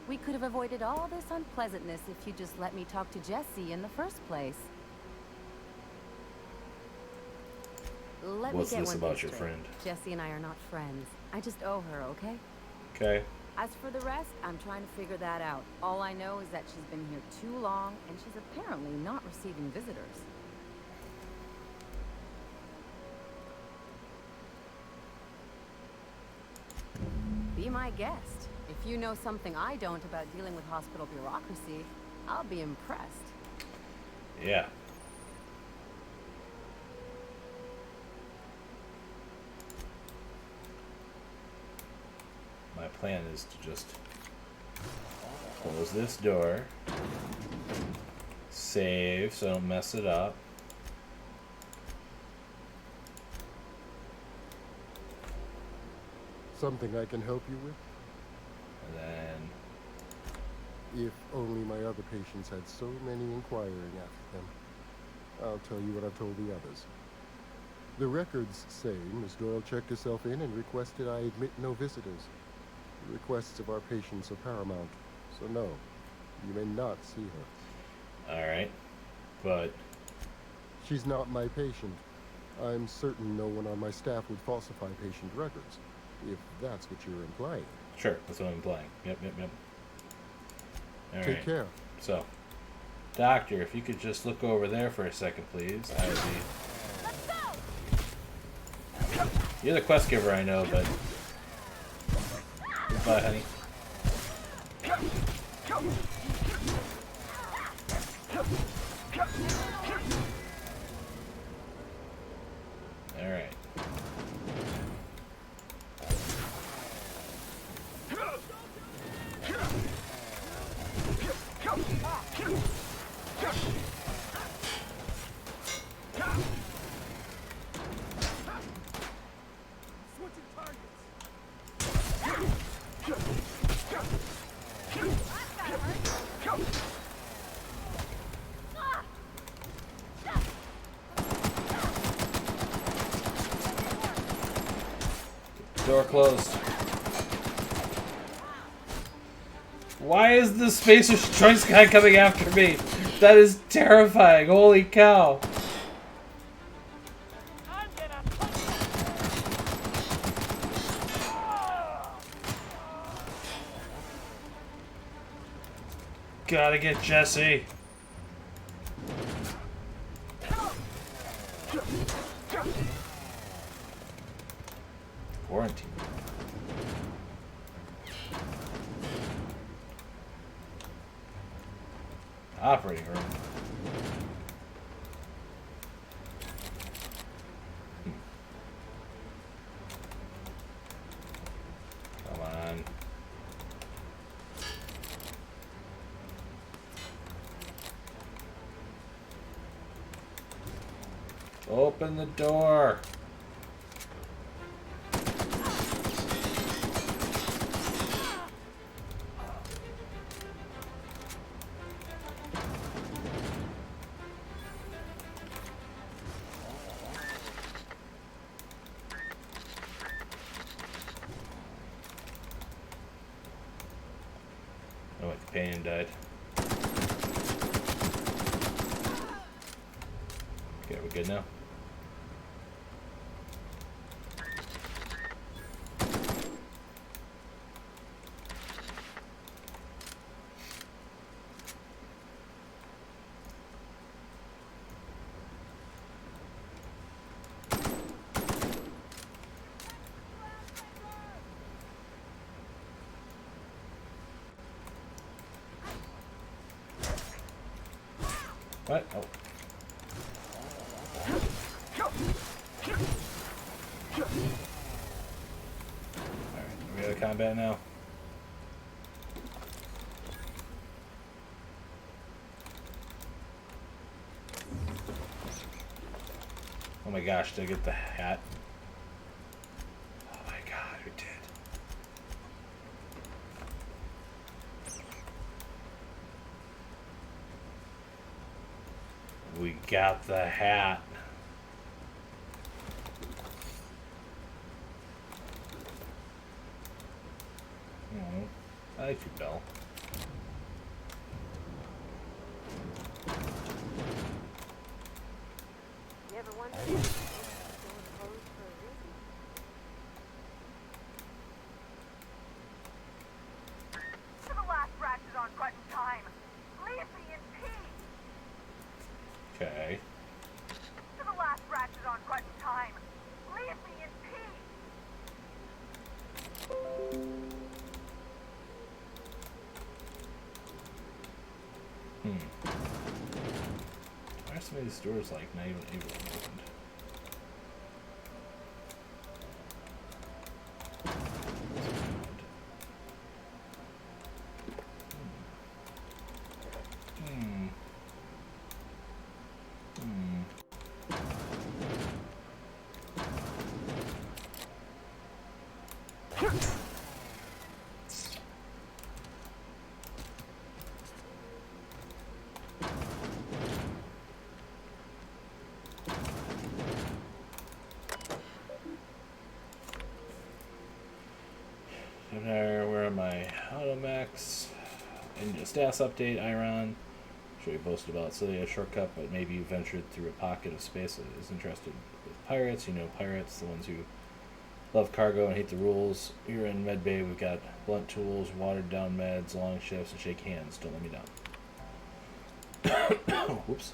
We could have avoided all this unpleasantness if you just let me talk to Jesse in the first place. Let What's me get this one about thing your straight. friend? Jesse and I are not friends. I just owe her, okay? Okay. As for the rest, I'm trying to figure that out. All I know is that she's been here too long, and she's apparently not receiving visitors. Be my guest. If you know something I don't about dealing with hospital bureaucracy, I'll be impressed. Yeah. My plan is to just close this door, save so I don't mess it up. Something I can help you with? And then If only my other patients had so many inquiring after them. I'll tell you what I've told the others. The records say Miss Doyle checked herself in and requested I admit no visitors. The requests of our patients are paramount, so no, you may not see her. Alright, but she's not my patient. I'm certain no one on my staff would falsify patient records, if that's what you're implying. Sure, that's what I'm implying. Yep. All Take right. care. So, Doctor, if you could just look over there for a second, please. I would be... You're the quest giver, I know, but... Goodbye, honey. All right. Door closed. Why is the Spacer Choice guy coming after me? That is terrifying. Holy cow. Gotta get Jesse. Quarantine. Operating room. Come on. Open the door. Oh, my companion died. Okay, we're good now. What? Oh. Alright, we got a combat now. Oh my gosh, did I get the hat? Oh my god, we did. We got the hat. I like you, Belle. You ever wonder if it's still closed for a reason? To the last ratchet on Grutton time. Leave me in peace. Okay. To the last ratchet on Grutton time. Leave me in peace. Why are some of these doors like not even able to be opened? Where am I? Automax. Ninja status update, Iron. Sure you boasted about Cilia shortcut, but maybe you ventured through a pocket of space that is interested with pirates. You know pirates, the ones who love cargo and hate the rules. Here in Medbay, we've got blunt tools, watered down meds, long shifts, and shake hands. Don't let me down. Whoops.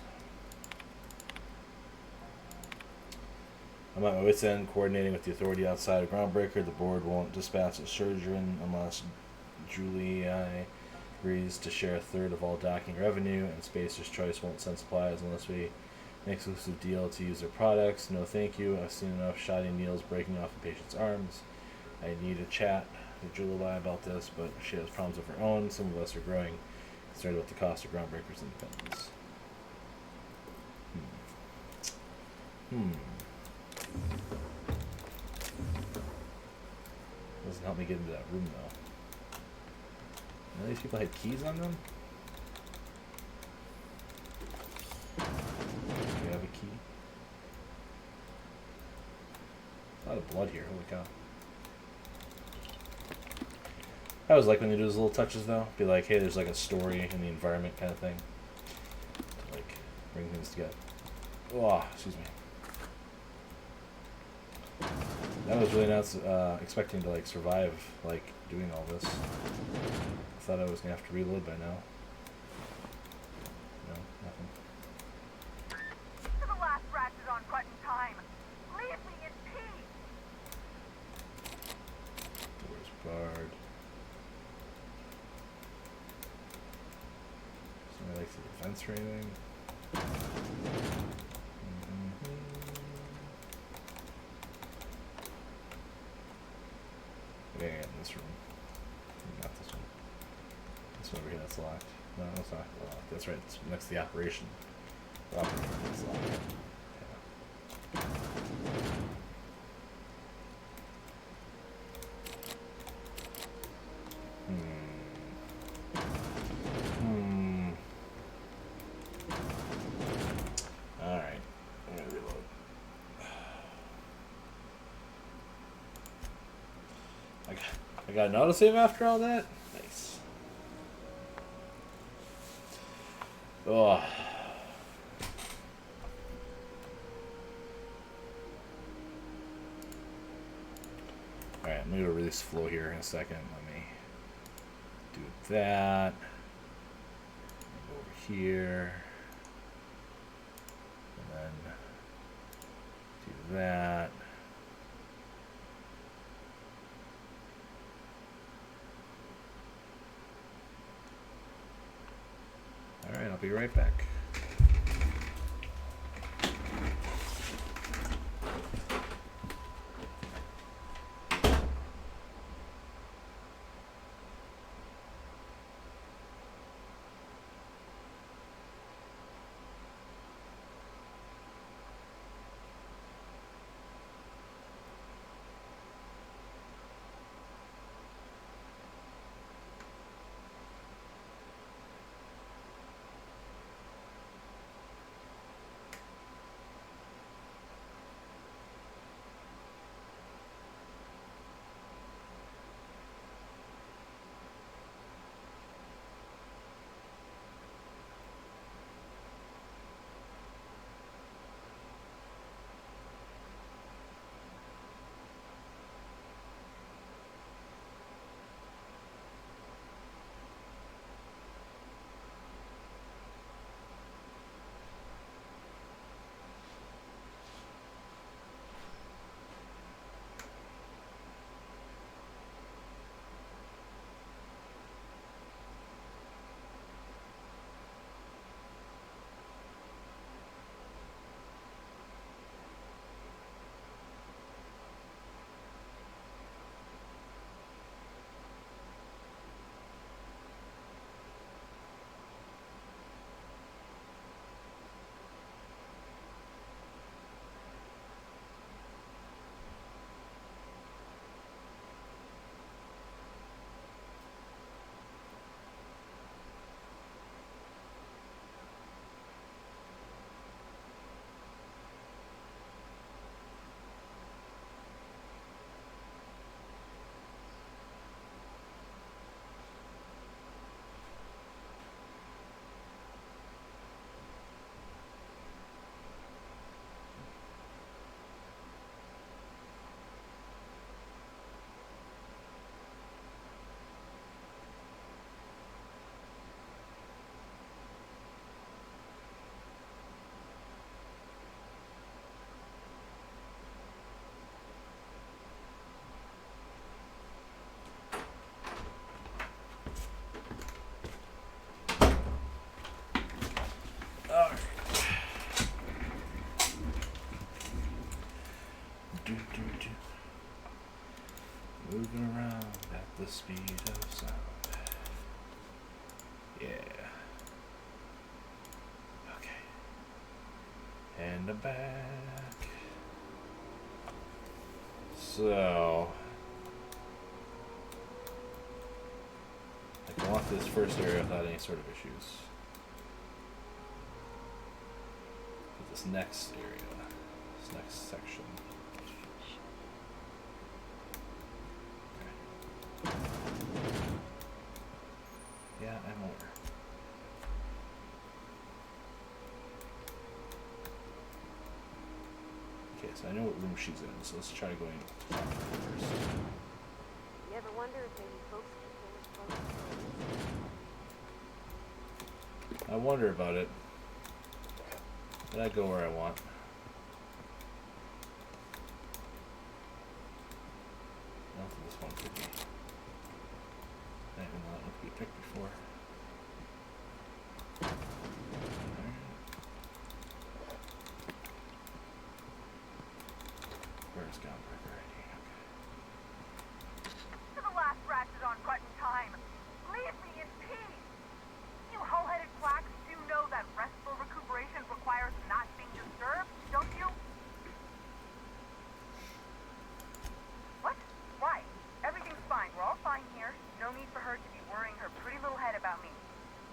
I'm at my wit's end coordinating with the authority outside of Groundbreaker. The board won't dispatch a surgeon unless Julie agrees to share a third of all docking revenue, and Spacer's Choice won't send supplies unless we make an exclusive deal to use their products. No thank you. I've seen enough shoddy needles breaking off in patients' arms. I need to chat with Julie about this, but she has problems of her own. Some of us are growing concerned about the cost of Groundbreaker's independence. Doesn't help me get into that room though. None of these people had keys on them? Do we have a key? A lot of blood here, holy cow. I always like when they do those little touches though. Be like, hey, there's like a story in the environment kind of thing. To like bring things together. Oh, excuse me. I was really not expecting to like survive like doing all this. I thought I was gonna have to reload by now. No, nothing. To the last ratchet on Grutton time. Leave me in peace. Doors barred. Somebody likes the defense or anything. Okay, in this room. Not this one. This one over here, that's locked. No, that's not locked. That's right, it's next to the operation. The operation room is locked. Yeah. Alright. I'm gonna reload. I got an autosave after all that? Nice. Oh. Alright, I'm going to release flow here in a second. Let me do that. Over here. And then do that. Alright, I'll be right back. speed of sound. Yeah. Okay. And I'm back. So I can walk this first area without any sort of issues. But this next area, this next section. Okay. Yeah, I'm aware. Okay, so I know what room she's in, so let's try going to talk to her first. You ever wonder if maybe folks keep things close? I wonder about it, but I go where I want. I don't think this one could be. I didn't know that one could be picked before. Where's Groundbreaker ID? Okay. To the last ratchet on cut in time. Leave me in peace. You hull-headed quacks do know that restful recuperation requires not being disturbed, don't you? What? Why? Everything's fine. We're all fine here. No need for her to be worrying her pretty little head about me.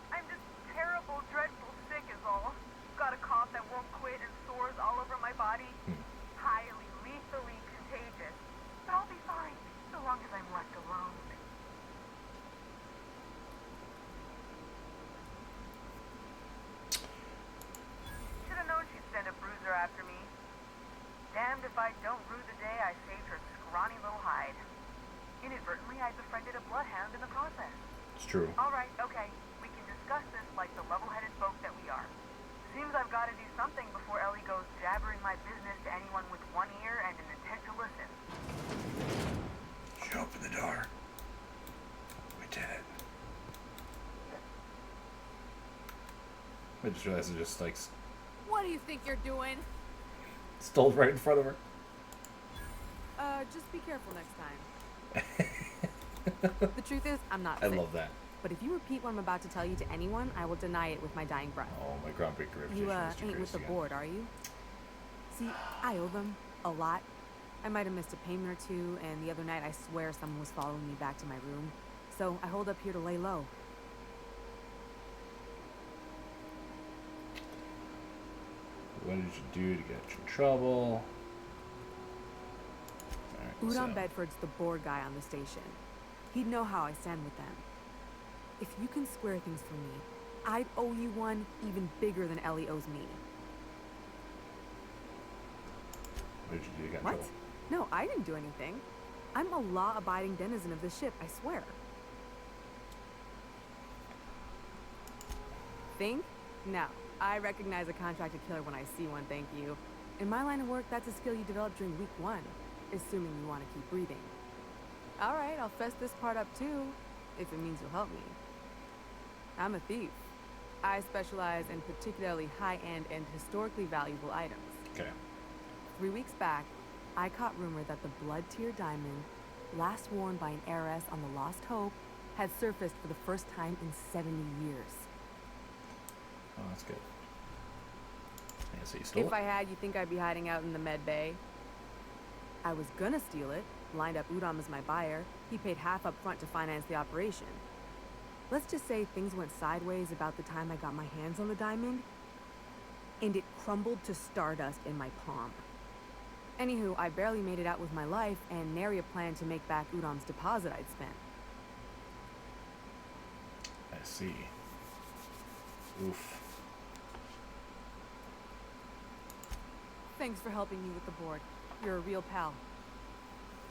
I'm just terrible, dreadful sick is all. Got a cough that won't quit and sores all over my body. Highly, lethally contagious. But I'll be fine, so long as I'm left alone. Should have known she'd send a bruiser after me. Damned if I don't rue the day I saved her scrawny little hide. Inadvertently, I befriended a bloodhound in the process. It's true. Alright, okay. We can discuss this like the level-headed folk that we are. Seems I've got to do something before Ellie goes jabbering my business to anyone with one ear and an intent to listen. She opened the door. We did it. I just realized it just like What do you think you're doing? stole right in front of her. Just be careful next time. The truth is, I'm not I sick. love that. But if you repeat what I'm about to tell you to anyone, I will deny it with my dying breath. Oh, my Groundbreaker reputation You is too ain't with the again. board, are you? See, I owe them a lot. I might have missed a payment or two, and the other night I swear someone was following me back to my room. So I hold up here to lay low. What did you do to get you in trouble? Alright, Udon so- Bedford's the board guy on the station. He'd know how I stand with them. If you can square things for me, I'd owe you one even bigger than Ellie owes me. What did you do to get in What? trouble? No, I didn't do anything. I'm a law-abiding denizen of this ship, I swear. Think? No. I recognize a contracted killer when I see one, thank you. In my line of work, that's a skill you develop during week 1, assuming you want to keep breathing. Alright, I'll fess this part up too, if it means you'll help me. I'm a thief. I specialize in particularly high-end and historically valuable items. Okay. 3 weeks back, I caught rumor that the blood-tier diamond, last worn by an heiress on the Lost Hope, had surfaced for the first time in 70 years. Oh, that's good. Yeah, so you stole If it? I had, you think I'd be hiding out in the med bay? I was gonna steal it, lined up Udom as my buyer. He paid half up front to finance the operation. Let's just say things went sideways about the time I got my hands on the diamond, and it crumbled to stardust in my palm. Anywho, I barely made it out with my life, and nary a plan to make back Udom's deposit I'd spent. I see. Oof. Thanks for helping me with the board. You're a real pal.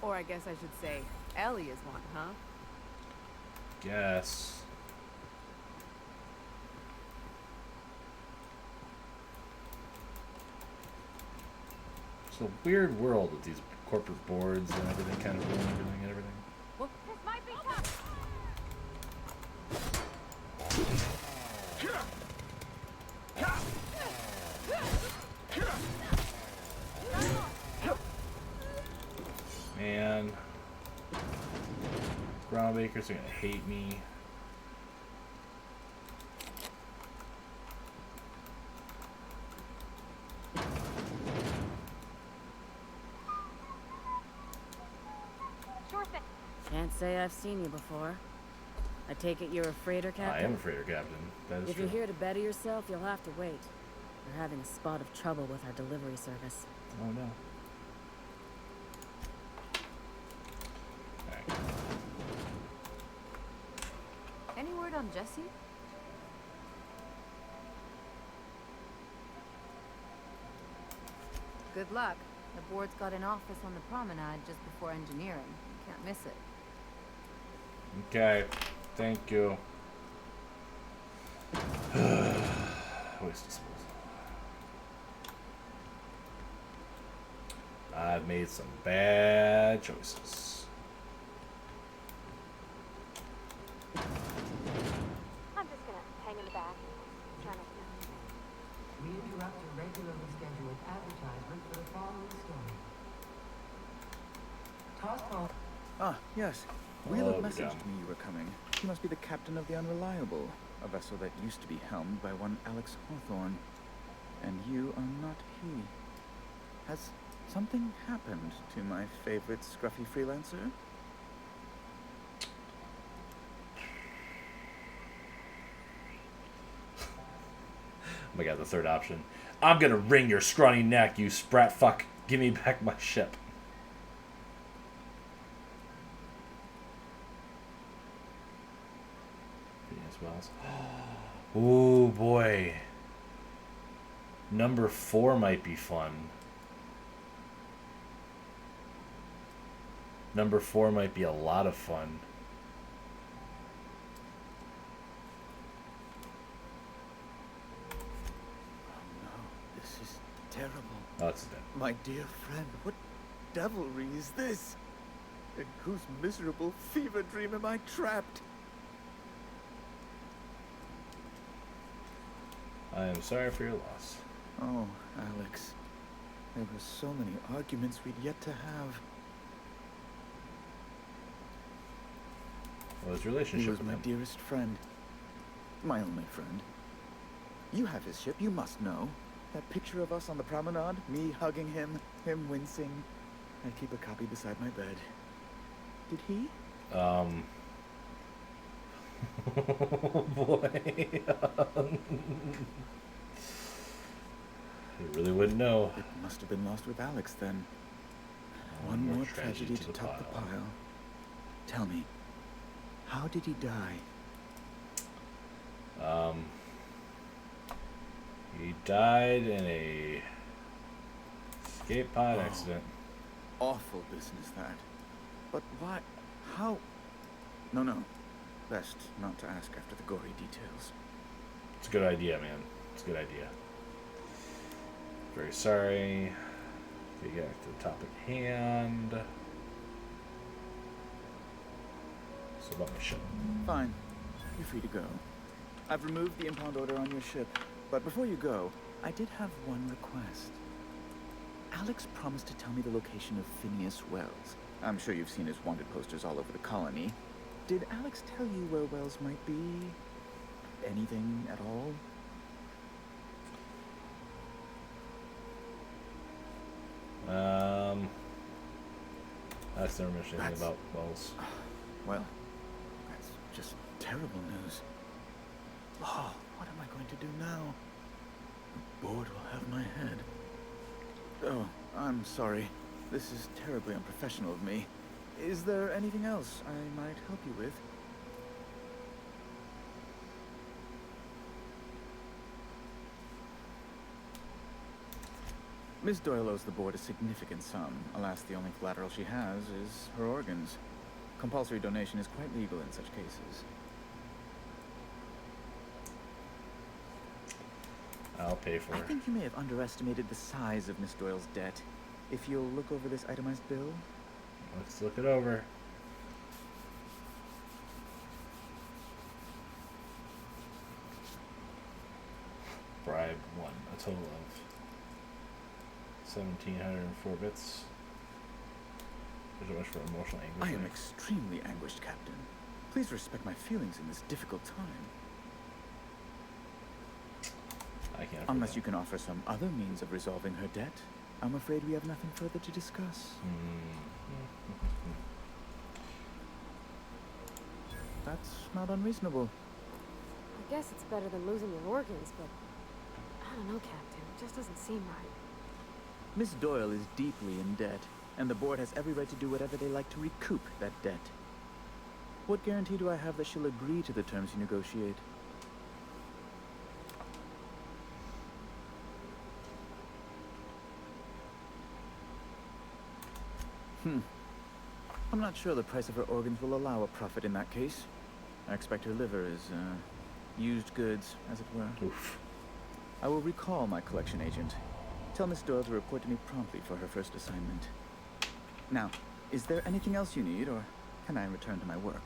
Or I guess I should say, Ellie is one, huh? Guess. It's a weird world with these corporate boards and everything kind of ruling everything and everything. Well, this might be tough. Man. Groundbreaker Takers are gonna hate me. Sure thing. Can't say I've seen you before. I take it you're a freighter captain? I am a freighter captain. That is If true. you're here to better yourself, you'll have to wait. We're having a spot of trouble with our delivery service. Oh no. Alright. Any word on Jesse? Good luck. The board's got an office on the promenade just before engineering. You can't miss it. Okay. Thank you. Waste disposal. I've made some bad choices. I'm just gonna hang in the back. Try not to. We interrupt your regularly scheduled advertisement for the following story. Toss ball. Ah, yes. Oh, Wheeler good messaged job. me you were coming. He must be the captain of the Unreliable, a vessel that used to be helmed by one Alex Hawthorne. And you are not he. Has something happened to my favorite scruffy freelancer? Oh my god, the third option. I'm gonna wring your scrawny neck, you sprat fuck. Give me back my ship. Phineas Wells. Ooh, boy. Number 4 might be fun. Number 4 might be a lot of fun. This is terrible. Oh, it's dead. My dear friend, what devilry is this? In whose miserable fever dream am I trapped? I am sorry for your loss. Oh, Alex. There were so many arguments we'd yet to have. What was He relationship was with my him? dearest friend. My only friend. You have his ship, you must know. That picture of us on the promenade, me hugging him, him wincing. I keep a copy beside my bed. Did he? Oh boy. You really wouldn't know. It must have been lost with Alex then. One One more tragedy to top the pile. Tell me, how did he die? He died in a escape pod accident. Awful business, that. But why? How? No. Best not to ask after the gory details. It's a good idea, man. It's a good idea. Very sorry. Okay, get back to the topic at hand. So about my ship. Fine. You're free to go. I've removed the impound order on your ship. But before you go, I did have one request. Alex promised to tell me the location of Phineas Wells. I'm sure you've seen his wanted posters all over the colony. Did Alex tell you where Wells might be? Anything at all? That's never mentioned anything about Wells. Well, that's just terrible news. Oh, what am I going to do now? The board will have my head. Oh, I'm sorry. This is terribly unprofessional of me. Is there anything else I might help you with? Miss Doyle owes the board a significant sum. Alas, the only collateral she has is her organs. Compulsory donation is quite legal in such cases. I'll pay for I it. think you may have underestimated the size of Miss Doyle's debt. If you'll look over this itemized bill. Let's look it over. Bribe 1. A total of 1,704 bits. There's so much for emotional anguish. I am extremely anguished, Captain. Please respect my feelings in this difficult time. I can't. Unless you can offer some other means of resolving her debt, I'm afraid we have nothing further to discuss. That's not unreasonable. I guess it's better than losing your organs, but I don't know, Captain. It just doesn't seem right. Miss Doyle is deeply in debt, and the board has every right to do whatever they like to recoup that debt. What guarantee do I have that she'll agree to the terms you negotiate? I'm not sure the price of her organs will allow a profit in that case. I expect her liver is, used goods, as it were. Oof. I will recall my collection agent. Tell Miss Doyle to report to me promptly for her first assignment. Now, is there anything else you need, or can I return to my work?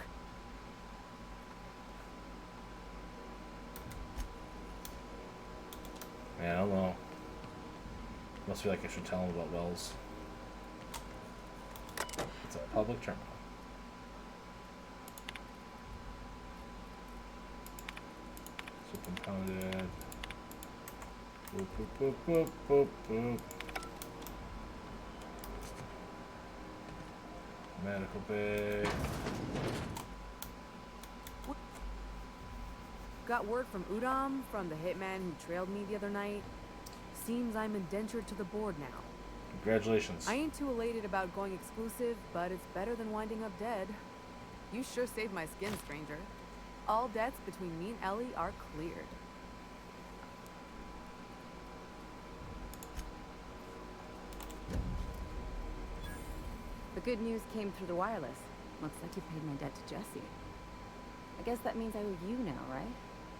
Yeah, I don't know. Must feel like I should tell him about Wells. It's a public terminal. So compounded. Boop, boop, boop, boop, boop, boop. Medical bay. Got word from Udom, from the hitman who trailed me the other night. Seems I'm indentured to the board now. Congratulations. I ain't too elated about going exclusive, but it's better than winding up dead. You sure saved my skin, stranger. All debts between me and Ellie are cleared. The good news came through the wireless. Looks like you paid my debt to Jesse. I guess that means I owe you now, right?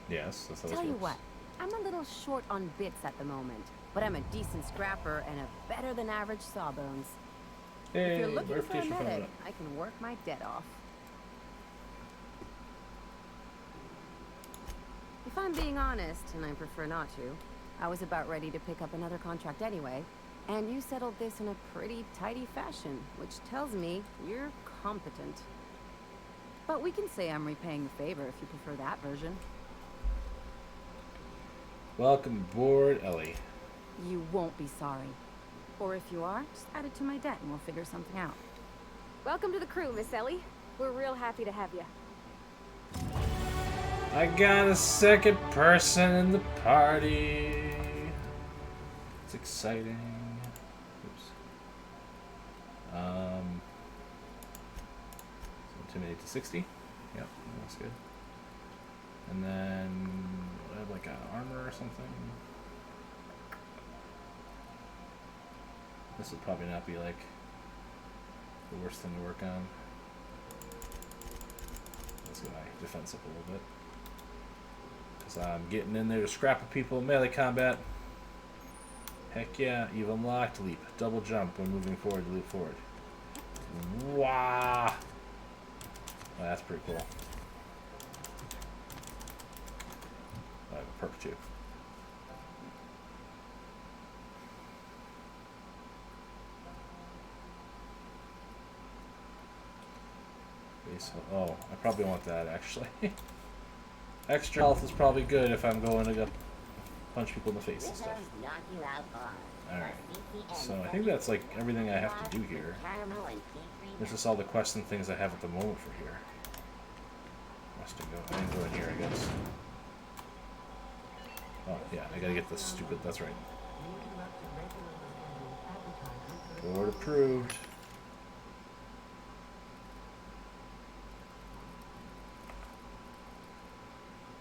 Yes, that's how this Tell you works. what, I'm a little short on bits at the moment, but I'm a decent scrapper and a better than average sawbones. Hey, If you're looking for a verification found medic, it. I can work my debt off. If I'm being honest, and I prefer not to, I was about ready to pick up another contract anyway, and you settled this in a pretty tidy fashion, which tells me you're competent. But we can say I'm repaying the favor if you prefer that version. Welcome aboard, Ellie. You won't be sorry. Or if you are, just add it to my debt and we'll figure something out. Welcome to the crew, Miss Ellie. We're real happy to have you. I got a second person in the party. It's exciting. Oops. So intimidate to 60. Yep, that's good. And then I have like an armor or something. This would probably not be like the worst thing to work on. Let's get my defense up a little bit. Because I'm getting in there to scrap with people in melee combat. Heck yeah, you've unlocked leap. Double jump when moving forward to leap forward. Wow! Oh, that's pretty cool. I have a perk too. Oh, I probably want that actually. Extra health is probably good if I'm going to go punch people in the face and stuff. Alright, so I think that's like everything I have to do here. This is all the quests and things I have at the moment for here. Must have go. I didn't go in here, I guess. Oh yeah, I gotta get this stupid. That's right. Board approved.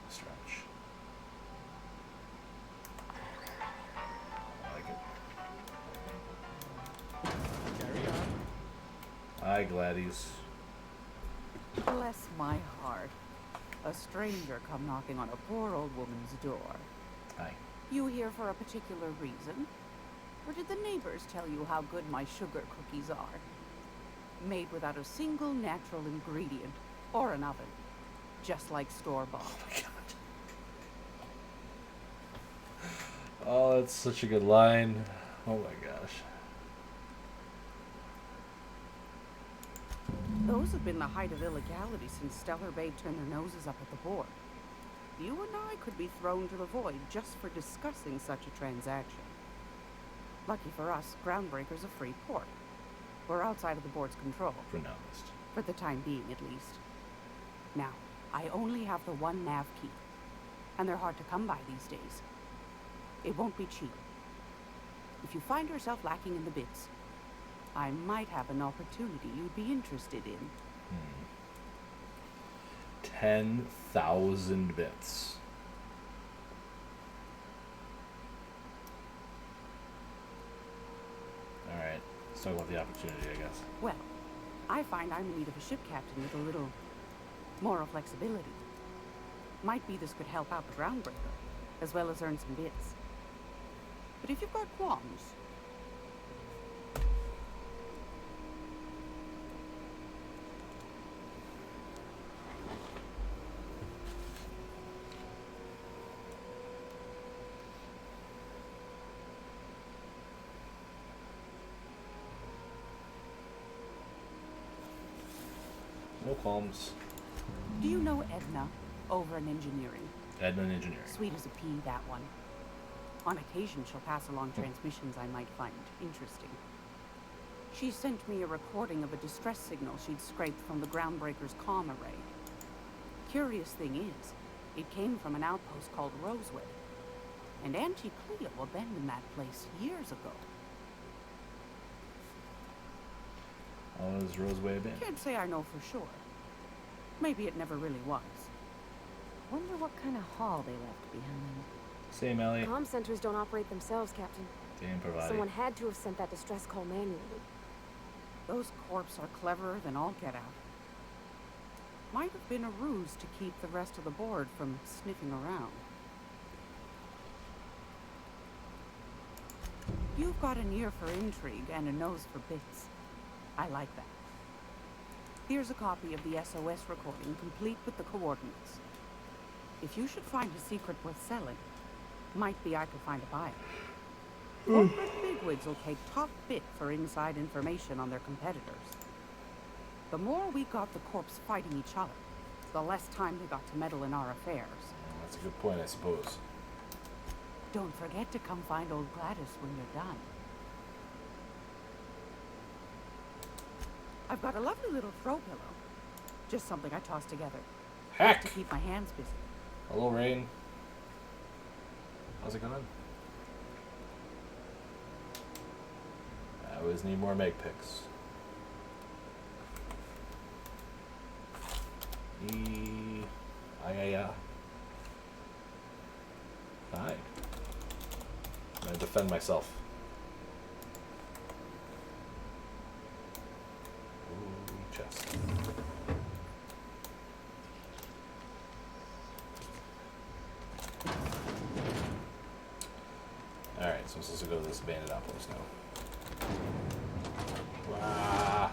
Stretch. I like it. Carry on. Hi, Gladys. Bless my heart. A stranger come knocking on a poor old woman's door. Hi. You here for a particular reason? Or did the neighbors tell you how good my sugar cookies are? Made without a single natural ingredient or an oven. Just like store-bought. Oh my god. Oh, that's such a good line. Oh my gosh. Those Those have been the height of illegality since Stellar Bay turned their noses up at the board. You and I could be thrown to the void just for discussing such a transaction. Lucky for us, Groundbreaker's a free port. We're outside of the board's control. Pronounced. For the time being, at least. Now, I only have the one nav key, and they're hard to come by these days. It won't be cheap. If you find yourself lacking in the bits, I might have an opportunity you'd be interested in. 10,000 bits. Alright, let's talk about the opportunity, I guess. Well, I find I'm in need of a ship captain with a little moral flexibility. Might be this could help out the Groundbreaker, as well as earn some bits. But if you've got qualms... No qualms. Do you know Edna over in engineering? Edna in engineering. Sweet as a pea, that one. On occasion, she'll pass along transmissions I might find interesting. She sent me a recording of a distress signal she'd scraped from the Groundbreaker's comm array. Curious thing is, it came from an outpost called Rosewood, and Auntie Cleo abandoned that place years ago. How was Roseway abandoned? Can't say I know for sure. Maybe it never really was. Wonder what kind of haul they left behind. Same, Ellie. Comm centers don't operate themselves, Captain. Same, Parvati. Someone had to have sent that distress call manually. Those corps are cleverer than all get out. Might have been a ruse to keep the rest of the board from sniffing around. You've got an ear for intrigue and a nose for bits. I like that. Here's a copy of the SOS recording, complete with the coordinates. If you should find a secret worth selling, might be I could find a buyer. Corporate bigwigs will take top bit for inside information on their competitors. The more we got the corps fighting each other, the less time they got to meddle in our affairs. That's a good point, I suppose. Don't forget to come find old Gladys when you're done. I've got a lovely little throw pillow. Just something I tossed together. Heck! To keep my hands busy. Hello, Rain. How's it going? I always need more Meg picks. Hi. I'm gonna defend myself. Ooh, chest. Alright, so I'm supposed to go to this abandoned outpost now. Ah.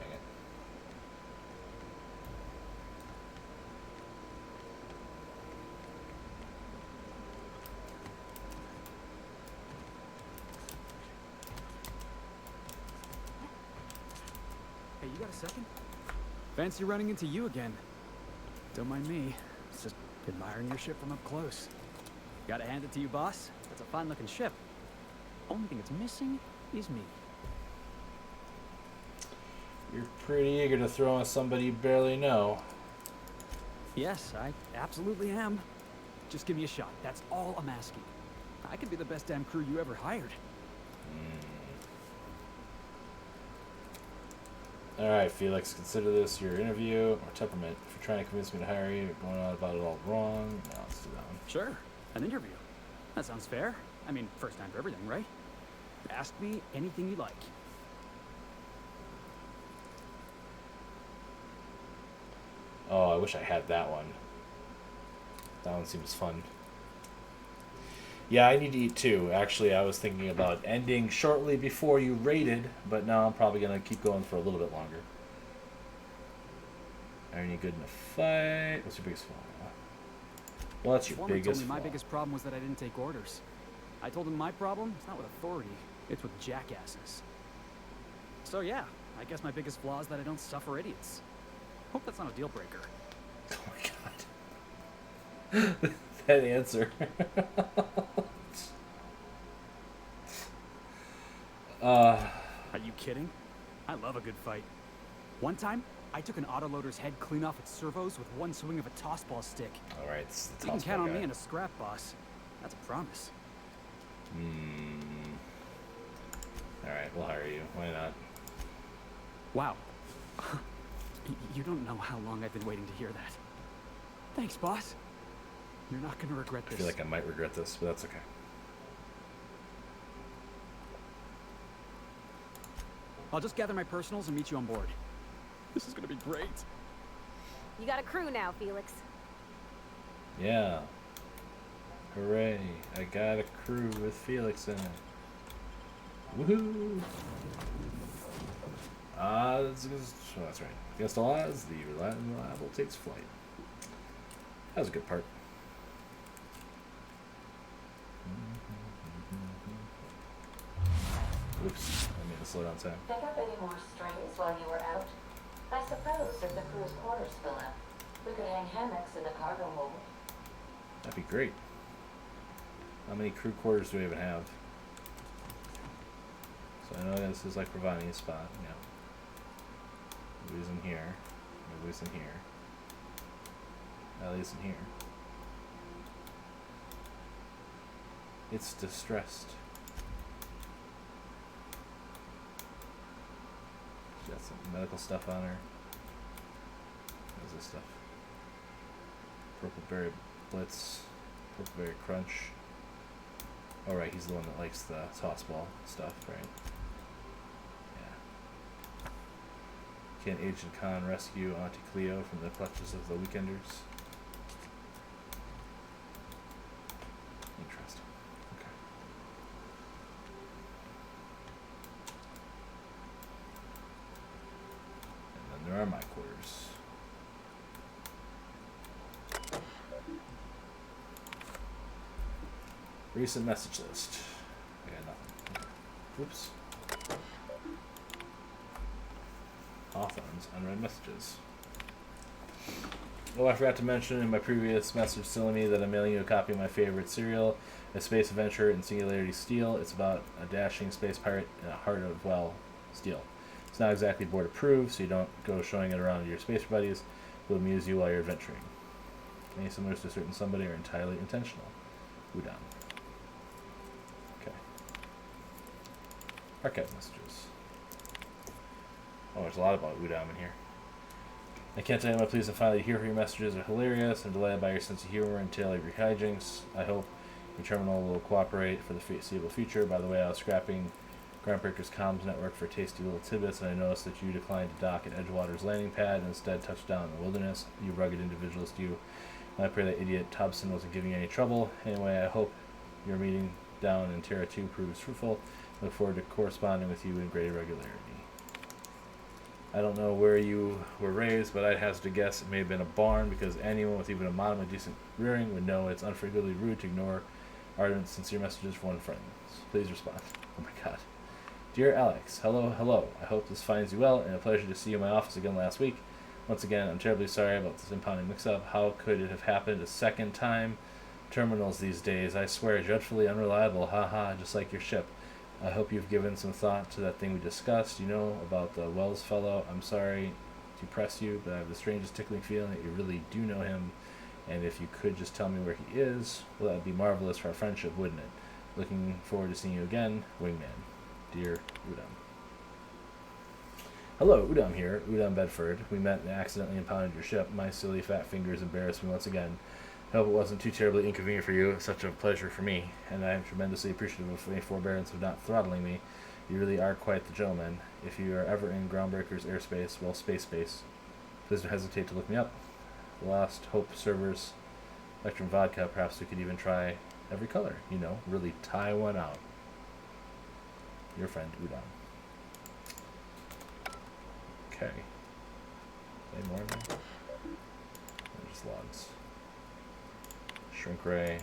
Dang it. Hey, you got a second? Fancy running into you again. Don't mind me. It's just admiring your ship from up close. Gotta hand it to you, boss. That's a fine-looking ship. Only thing it's missing is me. You're pretty eager to throw on somebody you barely know. Yes, I absolutely am. Just give me a shot. That's all I'm asking. I could be the best damn crew you ever hired. Alright, Felix, consider this your interview or temperament. If you're trying to convince me to hire you, you're going on about it all wrong. Now let's do that one. Sure, an interview. That sounds fair. I mean, first time for everything, right? Ask me anything you like. Oh, I wish I had that one. That one seems fun. Yeah, I need to eat too. Actually, I was thinking about ending shortly before you raided, but now I'm probably going to keep going for a little bit longer. Are you any good in a fight? What's your biggest flaw? Well, that's your Foreman biggest told me my flaw. biggest problem was that I didn't take orders. I told him my problem is not with authority, it's with jackasses. So yeah, I guess my biggest flaw is that I don't suffer idiots. Hope that's not a deal breaker. That answer. Are you kidding? I love a good fight. One time, I took an autoloader's head clean off its servos with one swing of a tossball stick. All right, it's the You can count tossball on me guy. in a scrap, boss. That's a promise. All right, we'll hire you. Why not? Wow. You don't know how long I've been waiting to hear that. Thanks, boss. You're not gonna regret I this. feel like I might regret this, but that's okay. I'll just gather my personals and meet you on board. This is gonna be great. You got a crew now, Felix. Yeah. Hooray! I got a crew with Felix in it. Woohoo! That's right. Against all odds, the reliable takes flight. That was a good part. Oops, I made a slow down time. Pick up any more strings while you were out? I suppose if the crew's quarters fill up, we could hang hammocks in the cargo hold. That'd be great. How many crew quarters do we even have? So I know this is like Ravani's spot. Yeah. Nobody's in here. Nobody's in here. Ellie's in here. It's distressed. She got some medical stuff on her. What is this stuff? Purple Berry Blitz. Purple Berry Crunch. Oh right, he's the one that likes the tossball stuff, right? Yeah. Can Agent Khan rescue Auntie Cleo from the clutches of the Weekenders? Interesting. Okay. And then there are my quarters. Recent message list. I got nothing. Okay. Oops. Hawthorne's unread messages. Oh, I forgot to mention in my previous message telling me that I'm mailing you a copy of my favorite serial, A Space Adventure in Singularity Steel. It's about a dashing space pirate in a heart of, well, steel. It's not exactly board approved, so you don't go showing it around to your space buddies. It will amuse you while you're adventuring. Any similars to a certain somebody are entirely intentional. Udon. Okay. Archive messages. Oh, there's a lot about Udon in here. I can't tell you how pleased and finally to hear from your messages are hilarious and delighted by your sense of humor and tale of your hijinks. I hope your terminal will cooperate for the foreseeable future. By the way, I was scrapping Groundbreaker's comms network for tasty little tidbits, and I noticed that you declined to dock at Edgewater's landing pad and instead touched down in the wilderness. You rugged individualist, you. I pray that idiot Tobson wasn't giving you any trouble. Anyway, I hope your meeting down in Terra 2 proves fruitful. Look forward to corresponding with you in greater regularity. I don't know where you were raised, but I'd hazard to guess it may have been a barn, because anyone with even a modicum of decent rearing would know it's unforgivably rude to ignore ardent, sincere messages from one friend. Please respond. Oh my god. Dear Alex, hello. I hope this finds you well, and a pleasure to see you in my office again last week. Once again, I'm terribly sorry about this impounding mix-up. How could it have happened a second time? Terminals these days, I swear, dreadfully unreliable. Haha, just like your ship. I hope you've given some thought to that thing we discussed, you know, about the Wells fellow. I'm sorry to press you, but I have the strangest tickling feeling that you really do know him, and if you could just tell me where he is, well, that would be marvelous for our friendship, wouldn't it? Looking forward to seeing you again, Wingman. Dear Udam. Hello, Udam here, Udam Bedford. We met and accidentally impounded your ship. My silly fat fingers embarrassed me once again. I hope it wasn't too terribly inconvenient for you. It's such a pleasure for me, and I am tremendously appreciative of any forbearance of not throttling me. You really are quite the gentleman. If you are ever in Groundbreaker's airspace, well, space, please don't hesitate to look me up. Lost Hope servers, Electrum Vodka, perhaps we could even try every color, you know, really tie one out. Your friend, Udam. Okay. Any more of them? Or just logs? Shrink ray.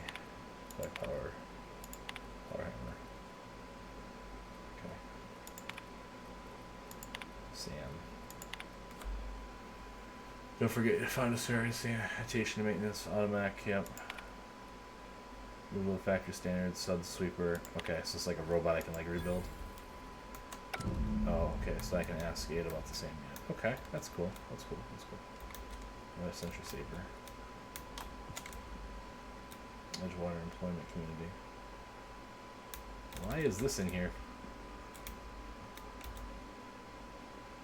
Black power. Power hammer. Okay. Sam. Don't forget to find a sanitation maintenance. Automatic, yep. Removal of factory standards, sub sweeper. Okay, so it's like a robot I can like rebuild. Oh, okay, so I can ask Ada about the same unit. Okay, that's cool. That's cool. That's cool. Another Sentry Saber. Edgewater Employment Community. Why is this in here?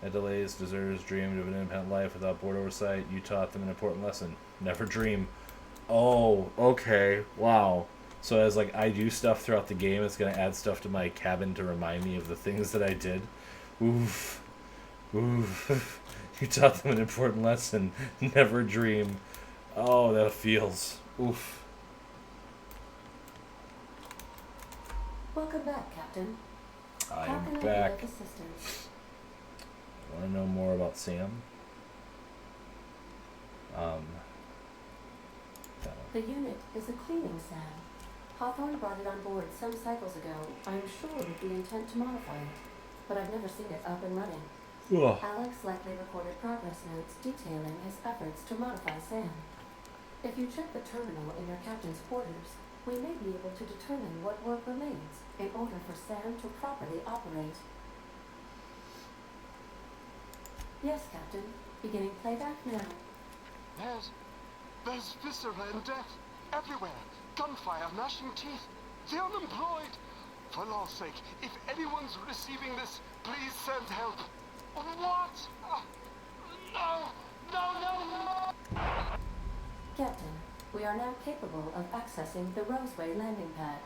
That delays deserters dreamed of an independent life without board oversight. You taught them an important lesson. Never dream. Oh, okay. Wow. So as like I do stuff throughout the game, it's gonna add stuff to my cabin to remind me of the things that I did. Oof. Oof. You taught them an important lesson. Never dream. Oh, that feels. Oof. Welcome back, Captain. I How am can I back. be of assistance? Want to know more about Sam? The unit is a cleaning SAM. Hawthorne brought it on board some cycles ago. I'm sure with the intent to modify it, but I've never seen it up and running. Ugh. Alex likely recorded progress notes detailing his efforts to modify SAM. If you check the terminal in your captain's quarters, we may be able to determine what work remains in order for SAM to properly operate. Yes, Captain. Beginning playback now. There's viscera and death everywhere. Gunfire, gnashing teeth. The unemployed. For law's sake, if anyone's receiving this, please send help. What? No! Captain, we are now capable of accessing the Roseway landing pad.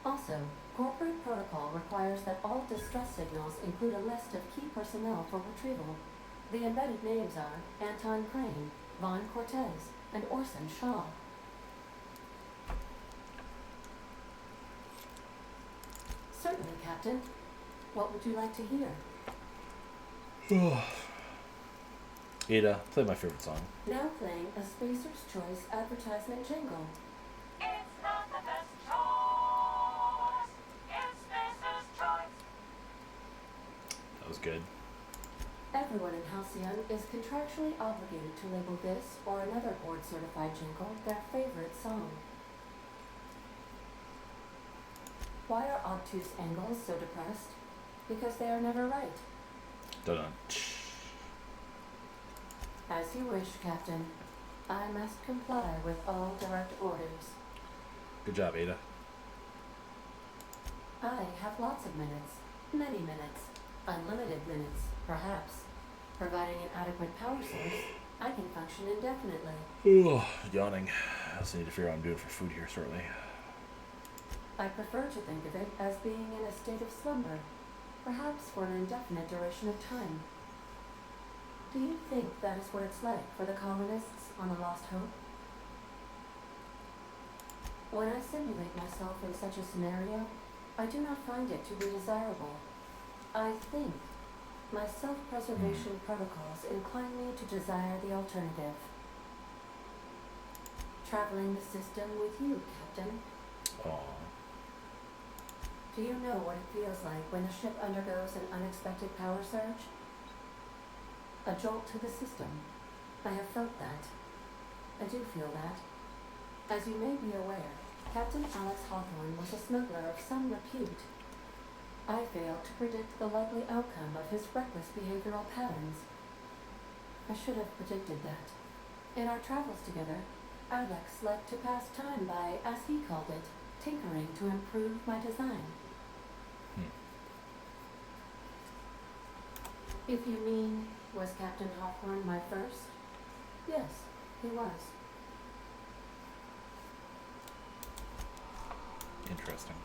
Also, corporate protocol requires that all distress signals include a list of key personnel for retrieval. The embedded names are Anton Crane, Vaughn Cortez, and Orson Shaw. Certainly, Captain. What would you like to hear? Ada, play my favorite song. Now playing a Spacer's Choice advertisement jingle. It's not the best choice. It's Spacer's choice. That was good. Everyone in Halcyon is contractually obligated to label this or another board-certified jingle their favorite song. Why are obtuse angles so depressed? Because they are never right. Dun-dun. As you wish, Captain. I must comply with all direct orders. Good job, Ada. I have lots of minutes. Many minutes. Unlimited minutes, perhaps. Providing an adequate power source, I can function indefinitely. Yawning. I also need to figure out what I'm doing for food here shortly. I prefer to think of it as being in a state of slumber, perhaps for an indefinite duration of time. Do you think that is what it's like for the colonists on the Lost Hope? When I simulate myself in such a scenario, I do not find it to be desirable. I think my self-preservation protocols incline me to desire the alternative. Traveling the system with you, Captain. Aww. Do you know what it feels like when the ship undergoes an unexpected power surge? A jolt to the system. I have felt that. I do feel that. As you may be aware, Captain Alex Hawthorne was a smuggler of some repute. I failed to predict the likely outcome of his reckless behavioral patterns. I should have predicted that. In our travels together, Alex liked to pass time by, as he called it, tinkering to improve my design. If you mean, was Captain Hawthorne my first? Yes, he was. Interesting.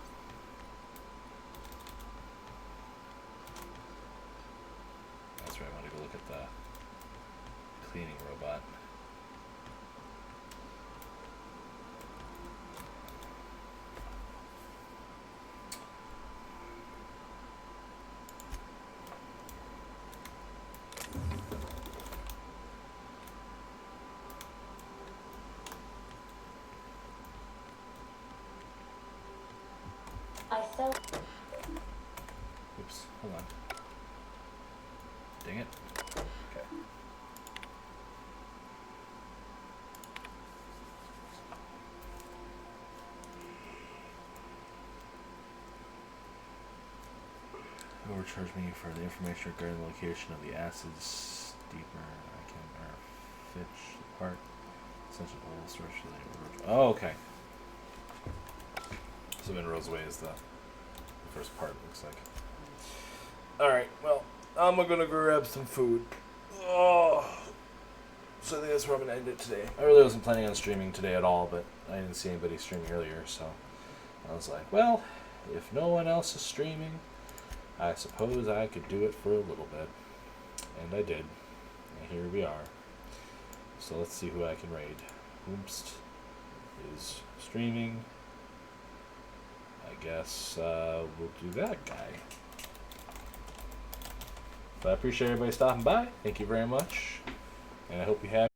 That's right, I want to go look at the cleaning robot. I sell. Oops, hold on. Dang it. Okay. Overcharge me for the information regarding the location of the acid steamer. I can fetch the part. Essential oil source related. Oh, okay. So Inroads Way is the first part, it looks like. Alright, well, I'm gonna go grab some food. Oh, so I think that's where I'm gonna end it today. I really wasn't planning on streaming today at all, but I didn't see anybody streaming earlier, so I was like, well, if no one else is streaming, I suppose I could do it for a little bit. And I did. And here we are. So let's see who I can raid. Oomst is streaming. I guess we'll do that guy. So I appreciate everybody stopping by. Thank you very much. And I hope you have